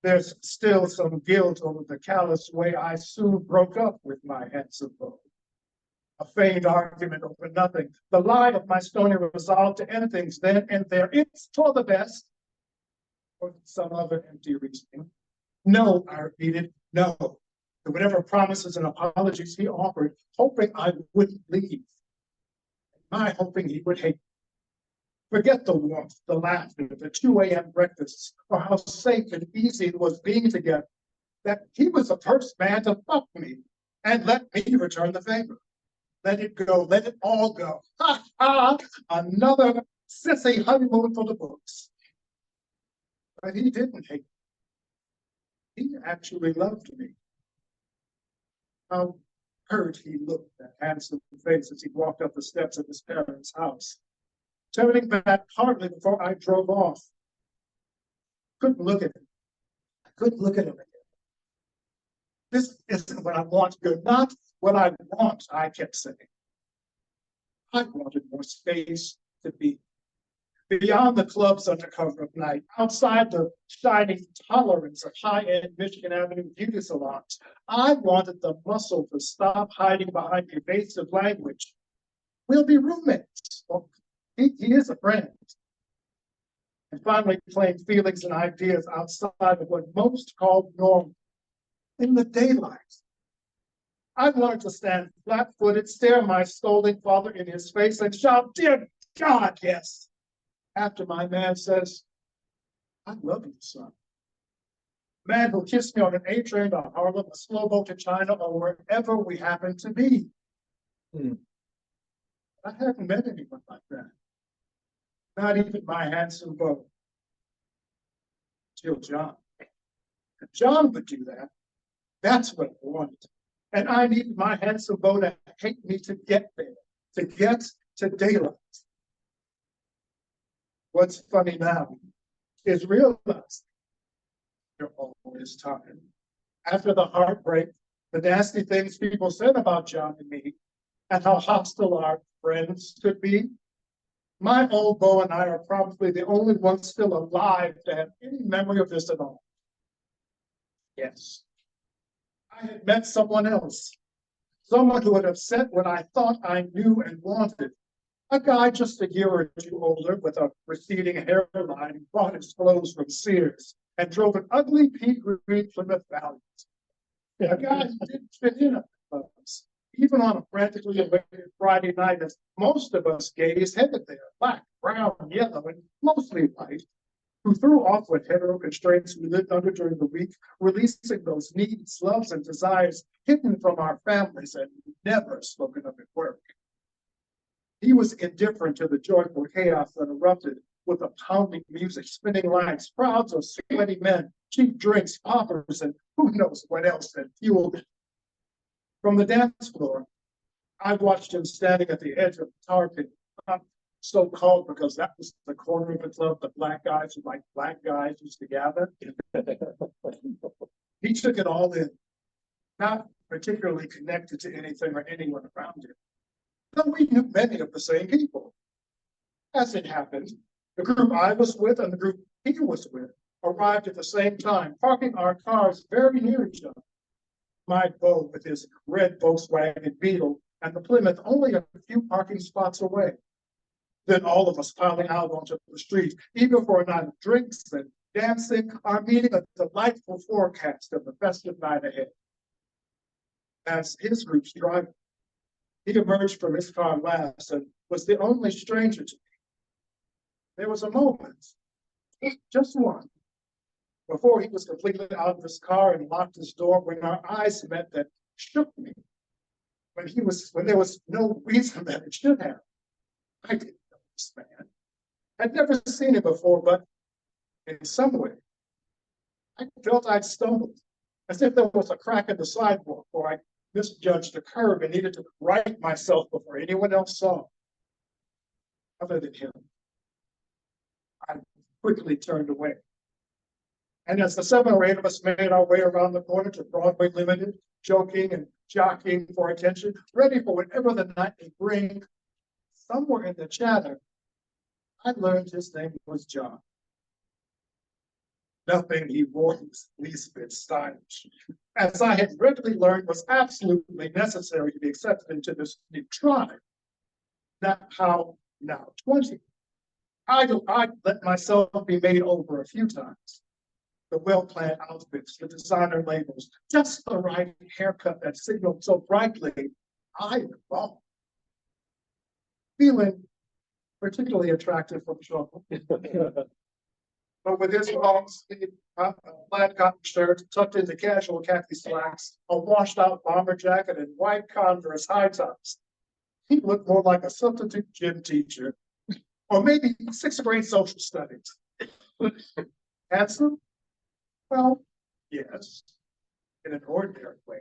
there's still some guilt over the callous way I soon broke up with my handsome boy. A feigned argument over nothing. The lie of my stony resolve to end things then and there. It's for the best. Or some other empty reasoning. No, I repeated, no. To whatever promises and apologies he offered, hoping I wouldn't leave. My hoping he would hate me. Forget the warmth, the laughter, the 2 a.m. breakfasts, or how safe and easy it was being together. That he was the first man to fuck me and let me return the favor. Let it go, let it all go. Ha ha! Another sissy honeymoon for the books. But he didn't hate me. He actually loved me. How hurt he looked, that handsome face, as he walked up the steps of his parents' house. Turning back partly before I drove off. Couldn't look at him. I couldn't look at him again. This isn't what I want. You're not what I want, I kept saying. I wanted more space to be. Beyond the clubs under cover of night, outside the shining tolerance of high-end Michigan Avenue beauty salons, I wanted the muscle to stop hiding behind evasive language. We'll be roommates. Well, he is a friend. And finally claim feelings and ideas outside of what most call normal. In the daylight, I wanted to stand flat-footed, stare my scolding father in his face and shout, "Dear God, yes!" After my man says, "I love you, son." Man who kissed me on an A train to Harlem, a slow boat to China, or wherever we happen to be. I hadn't met anyone like that. Not even my handsome beau. Till John. If John would do that, that's what I wanted. And I needed my handsome beau to hate me to get there, to get to daylight. What's funny now is realizing you're always talking. After the heartbreak, the nasty things people said about John and me, and how hostile our friends could be, my old beau and I are probably the only ones still alive to have any memory of this at all. Yes, I had met someone else, someone who had upset what I thought I knew and wanted. A guy just a year or two older with a receding hairline who bought his clothes from Sears and drove an ugly pea green Plymouth Valiant. A guy who didn't fit in at the clubs, even on a frantically awaited Friday night, as most of us gays headed there, black, brown, yellow, and mostly white, who threw off what hetero constraints we lived under during the week, releasing those needs, loves, and desires hidden from our families and never spoken of at work. He was indifferent to the joyful chaos that erupted with the pounding music, spinning lights, crowds of sweaty men, cheap drinks, poppers, and who knows what else that fueled it. From the dance floor, I watched him standing at the edge of the tar pit, so called because that was the corner of the club the black guys who like black guys used to gather. He took it all in, not particularly connected to anything or anyone around him. Though we knew many of the same people. As it happened, the group I was with and the group he was with arrived at the same time, parking our cars very near each other. My beau with his red Volkswagen Beetle and the Plymouth only a few parking spots away. Then all of us piling out onto the street, eager for a night of drinks and dancing, our meeting a delightful forecast of the festive night ahead. As his group's driver, he emerged from his car last and was the only stranger to me. There was a moment, just one, before he was completely out of his car and locked his door, when our eyes met that shook me. When there was no reason that it should have. I didn't know this man. I'd never seen him before, but in some way, I felt I'd stumbled, as if there was a crack in the sidewalk, or I misjudged a curve and needed to right myself before anyone else saw. Other than him, I quickly turned away. And as the 7 or 8 of us made our way around the corner to Broadway Limited, joking and jockeying for attention, ready for whatever the night may bring, somewhere in the chatter, I learned his name was John. Nothing he wore was least bit stylish, as I had readily learned was absolutely necessary to be accepted into this new tribe. Not how now 20. I'd let myself be made over a few times. The well-planned outfits, the designer labels, just the right haircut that signaled so brightly, I belong. Feeling particularly attractive from trouble. But with his long sleeve, plaid cotton shirt tucked into casual khaki slacks, a washed-out bomber jacket, and white Converse high tops, he looked more like a substitute gym teacher, or maybe 6th grade social studies. Handsome? Well, yes, in an ordinary way.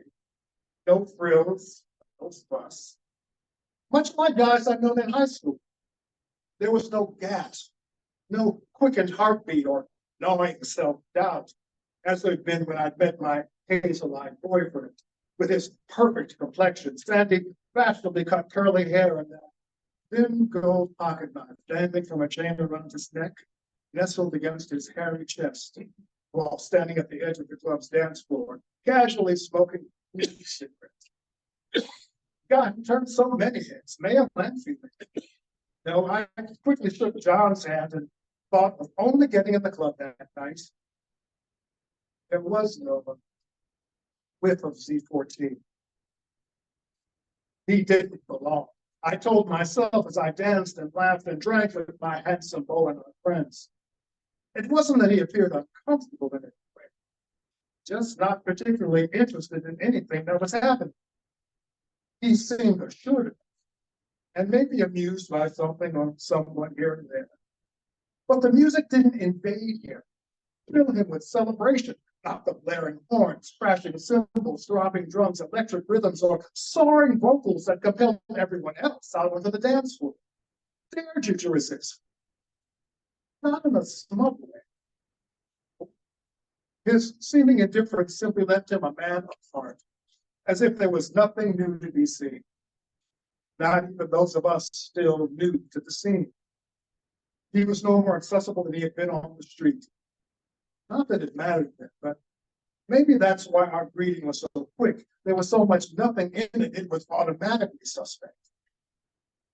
No frills, Those bus. Much like guys I've known in high school. There was no gasp, no quickened heartbeat or gnawing self-doubt, as there'd been when I'd met my hazel-eyed boyfriend, with his perfect complexion, sandy, fashionably cut curly hair, and that thin gold pocket knife dangling from a chain around his neck, nestled against his hairy chest, while standing at the edge of the club's dance floor, casually smoking cigarettes. God, he turned so many heads, male and female. No, I quickly shook John's hand and thought of only getting in the club that night. There was no whiff of Z14. He didn't belong. I told myself as I danced and laughed and drank with my handsome boy and our friends. It wasn't that he appeared uncomfortable in any way, just not particularly interested in anything that was happening. He seemed assured of it, and maybe amused by something or someone here and there. But the music didn't invade him, fill him with celebration, not the blaring horns, crashing cymbals, throbbing drums, electric rhythms, or soaring vocals that compelled everyone else out onto the dance floor. Dared you to resist? Not in a smug way. His seeming indifference simply left him a man apart, as if there was nothing new to be seen. Not even those of us still new to the scene. He was no more accessible than he had been on the street. Not that it mattered then, but maybe that's why our greeting was so quick. There was so much nothing in it, it was automatically suspect.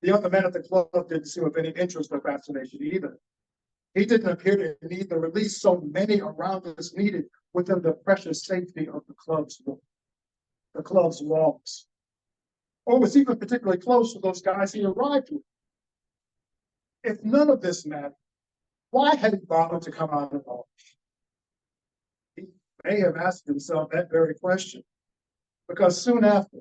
The other men at the club didn't seem of any interest or fascination either. He didn't appear to need the release so many around us needed within the precious safety of the club's walls. Or was even particularly close to those guys he arrived with. If none of this mattered, why had he bothered to come out at all? He may have asked himself that very question, because soon after,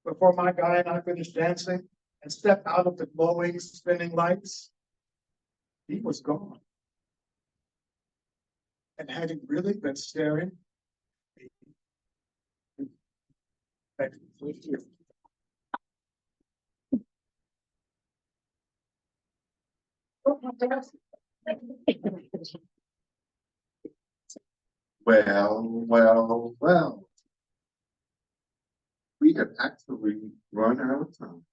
before my guy and I finished dancing and stepped out of the glowing, spinning lights, he was gone. And had he really been staring? Thank you. Well. We have actually run out of time.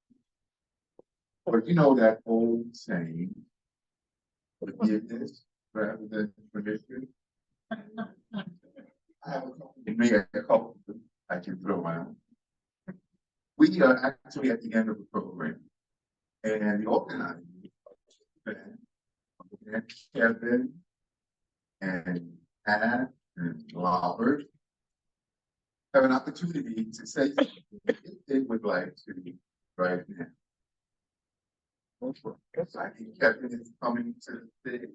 But you know that old saying, forgiveness rather than permission. It may have a couple I can throw out. We are actually at the end of the program. And the organizing and Kevin and Pat and Robert have an opportunity to say something they would like to right now. I think Kevin is coming to the stage.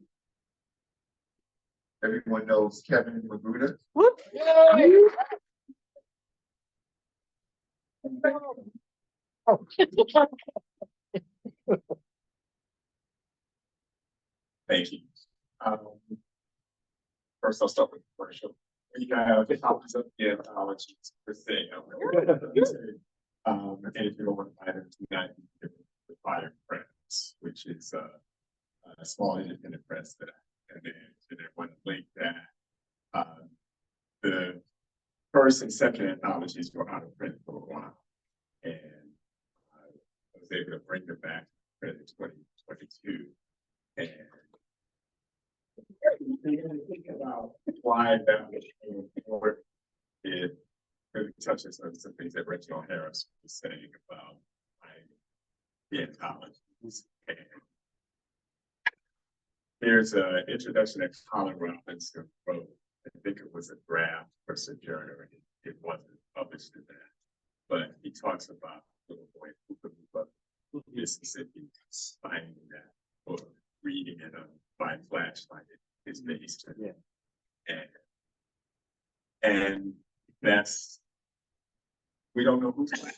Everyone knows Kevin Magruder. Thank you. First, I'll start with the commercial. We have copies of the anthologies for sale. And if you don't want to buy them tonight, you can the Fire Press, which is a small independent press that I manage. And I want to link that the first and second anthologies were out of print for a while. And I was able to bring them back to print in 2022. And think about why that was important. It really touches on some things that Reginald Harris was saying about the anthologies. And there's an introduction that Colin Robinson wrote. I think it was a draft for Sojourner, and it wasn't published in that. But he talks about little boy who could move up Mississippi, finding that book, reading it by flashlight. Is based on. Yeah. And that's, we don't know who's playing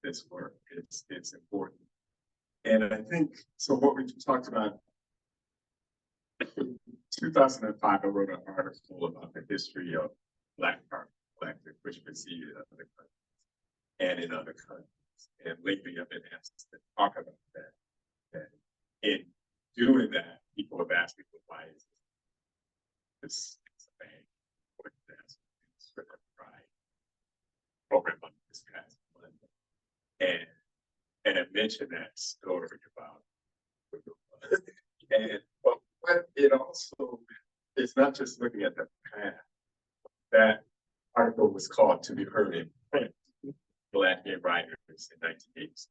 this work. It's important. And I think, so what we talked about, in 2005, I wrote an article about the history of Black art collective, which preceded other countries. and in other countries. And lately I've been asked to talk about that. And in doing that, people have asked me, well, why is this thing? What is this? Sort of pride program on this past month. And I mentioned that story about and but it also it's not just looking at the past. That article was called To Be Heard in Print, Black Gay Writers in 1980.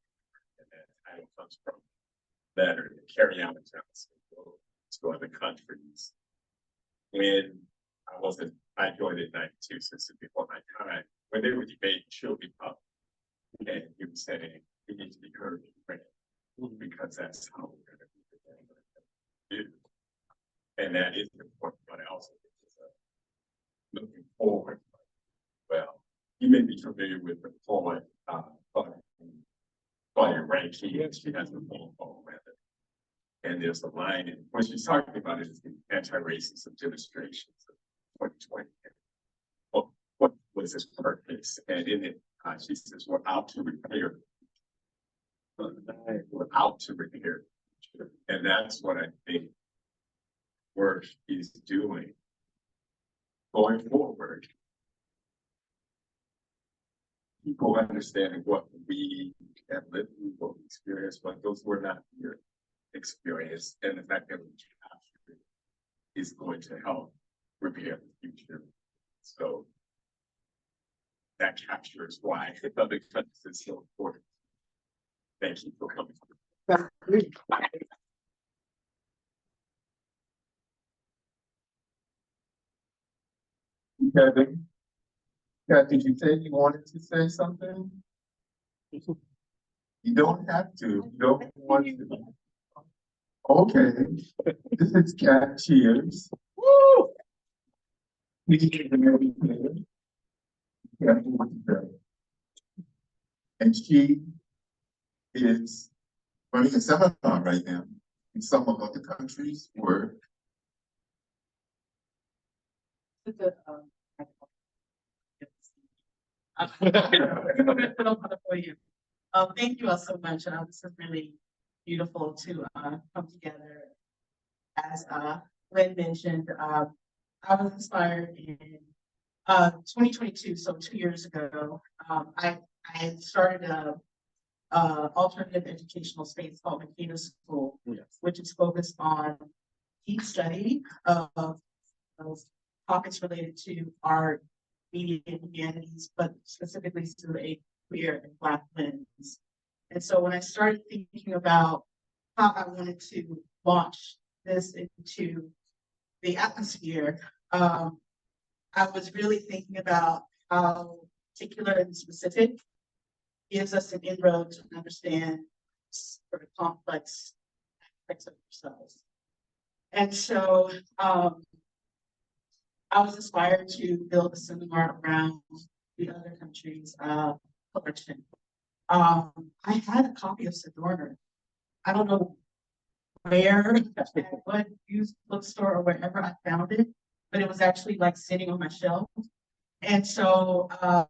And that title comes from letter to carry out to other countries. When I joined in 92, so this is before my time, when they were debating children up, and he was saying, we need to be heard in print, because that's how we're going to do. And that is important, but I also think it's looking forward. Well, you may be familiar with the poet, Claudia Rankine, and she has a poem called Weather. And there's a line, and what she's talking about is the anti-racism demonstrations of 2020. What was its purpose? And in it, she says, we're out to repair. We're out to repair. And that's what I think work is doing going forward. People understanding what we have lived through, what we experienced, but those who are not here experience, and the fact that we capture it is going to help repair the future. So that captures why other countries is so important. Thank you for coming. Kevin, did you say you wanted to say something? You don't have to. You don't want to. Okay. This is Cat Cheers. Woo! And she is running a seminar right now in some of other countries where Thank you all so much. This is really beautiful to come together. As Lynn mentioned, I was inspired in 2022, so 2 years ago. I started a alternative educational space called Makeda School, which is focused on deep study of topics related to art, media, and humanities, but specifically through a queer and Black lens. And so when I started thinking about how I wanted to launch this into the atmosphere, I was really thinking about how particular and specific gives us an inroad to understand sort of complex aspects of ourselves. And so I was inspired to build a seminar around the other countries' collection. I had a copy of Sojourner. I don't know where, at what used bookstore or wherever I found it, but it was actually like sitting on my shelf. And so I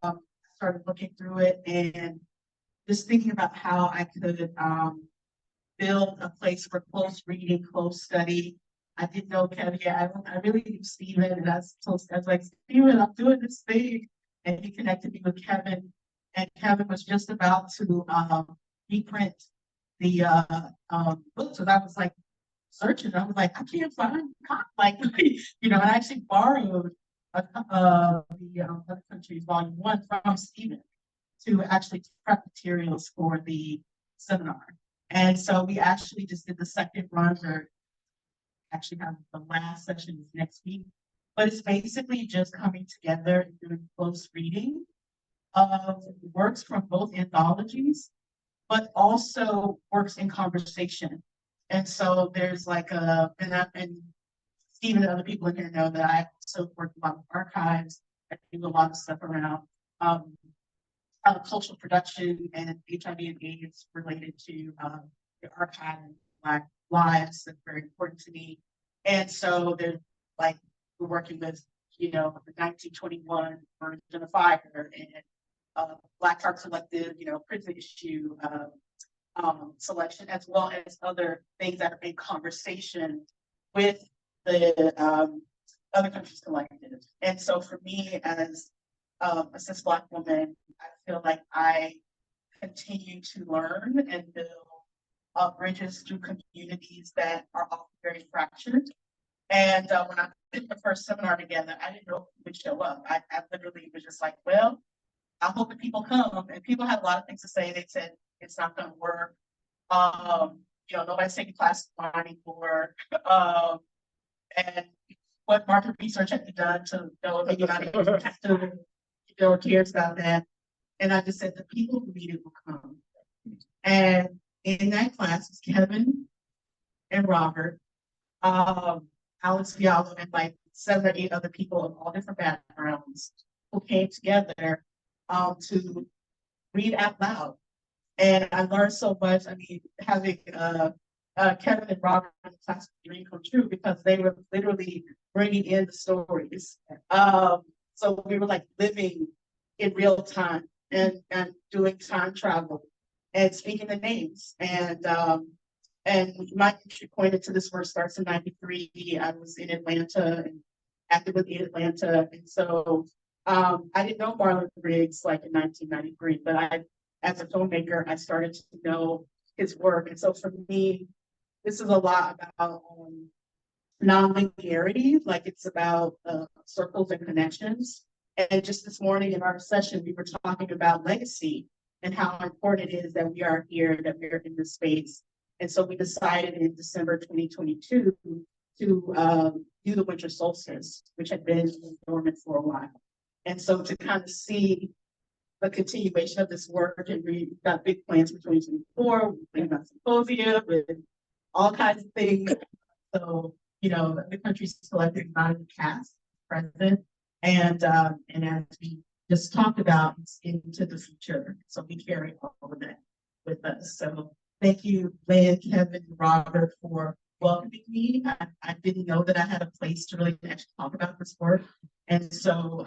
started looking through it and just thinking about how I could build a place for close reading, close study. I didn't know Kevin. Yeah, I really knew Stephen, and I was like, Stephen, I'm doing this thing, and he connected me with Kevin, and Kevin was just about to reprint the books, and I was like searching. I was like, I can't find like and I actually borrowed the Other Countries Volume 1 from Stephen to actually prep materials for the seminar, and so we actually just did the second run. Or actually have the last session is next week, but it's basically just coming together and doing close reading of works from both anthologies, but also works in conversation. And so there's like and Stephen and other people in here know that I also work a lot with archives. I do a lot of stuff around cultural production and HIV and AIDS related to the archive and Black lives. That's very important to me. And so there's we're working with the 1921 version of fire and Black Art Collective, prison issue, selection, as well as other things that are in conversation with the other countries collective. And so for me as a cis Black woman, I feel like I continue to learn and build bridges through communities that are often very fractured. And when I did the first seminar together, I didn't know who would show up. I literally was just like, well, I hope that people come. And people had a lot of things to say. They said it's not going to work. Nobody's taking classes anymore. And what market research had been done to know if anybody cares about that. And I just said the people who need it will come. And in that class was Kevin and Robert, Alex Fiallo, and like 7 or 8 other people of all different backgrounds who came together to read out loud. And I learned so much. I mean, having Kevin and Robert in the class dream come true because they were literally bringing in the stories. So we were like living in real time and doing time travel and speaking the names. And my entry pointed to this work starts in '93. I was in Atlanta and active in Atlanta. And so I didn't know Marlon Briggs like in 1993, but as a filmmaker, I started to know his work. And so for me, this is a lot about non-linearity, like it's about circles and connections. And just this morning in our session, we were talking about legacy and how important it is that we are here, that we're in this space. And so we decided in December 2022 to do the winter solstice, which had been dormant for a while. And so to kind of see the continuation of this work, and we've got big plans for 2024, we're planning on symposium with all kinds of things. So, the country's collective not in the cast, present, and as we just talked about, it's into the future. So we carry all of that with us. So thank you, Lynn, Kevin, Robert, for welcoming me. I didn't know that I had a place to really actually talk about this work. And so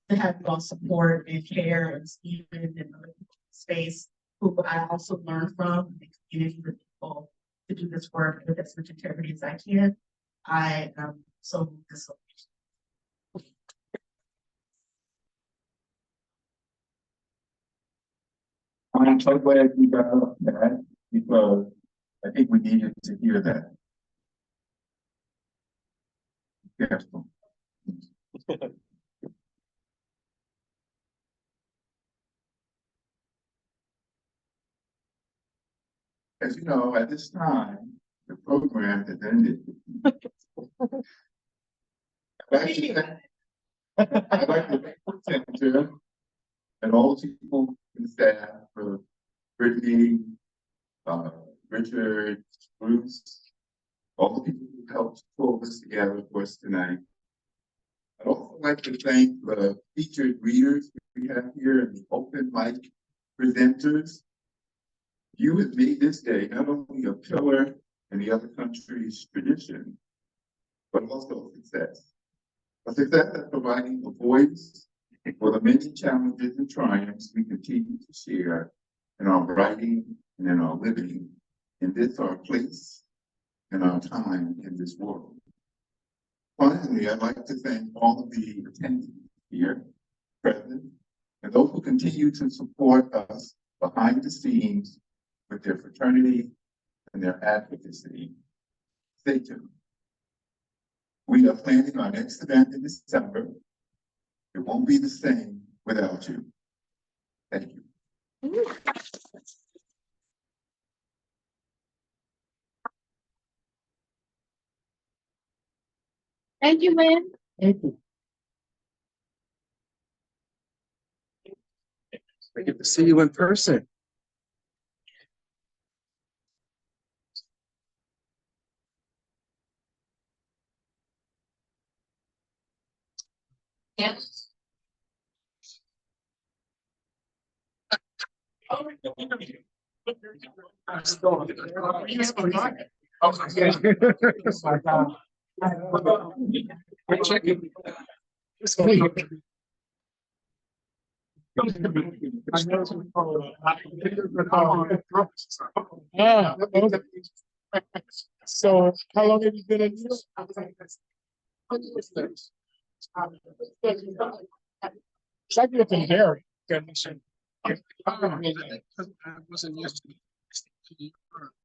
to have you all support and care and Stephen and other people in space who I also learn from and community with people to do this work with as much integrity as I can. I am so disillusioned. I'm so glad you got up that because I think we needed to hear that. Careful. As you know, at this time, the program has ended. I'd like to thank the center and all the people in the staff for Brittany, Richard, Bruce, all the people who helped pull this together for us tonight. I'd also like to thank the featured readers we have here and the open mic presenters. You have made this day not only a pillar in the other country's tradition, but also a success. A success at providing a voice for the many challenges and triumphs we continue to share in our writing and in our living in this our place and our time in this world. Finally, I'd like to thank all of the attendees here, present, and those who continue to support us behind the scenes with their fraternity and their advocacy. Stay tuned. We are planning our next event in December. It won't be the same without you. Thank you. Thank you, Lynn. Thank you. I get to see you in person. Yes. We're checking. Yeah. So how long have you been in this? I grew up in Harry. I wasn't used to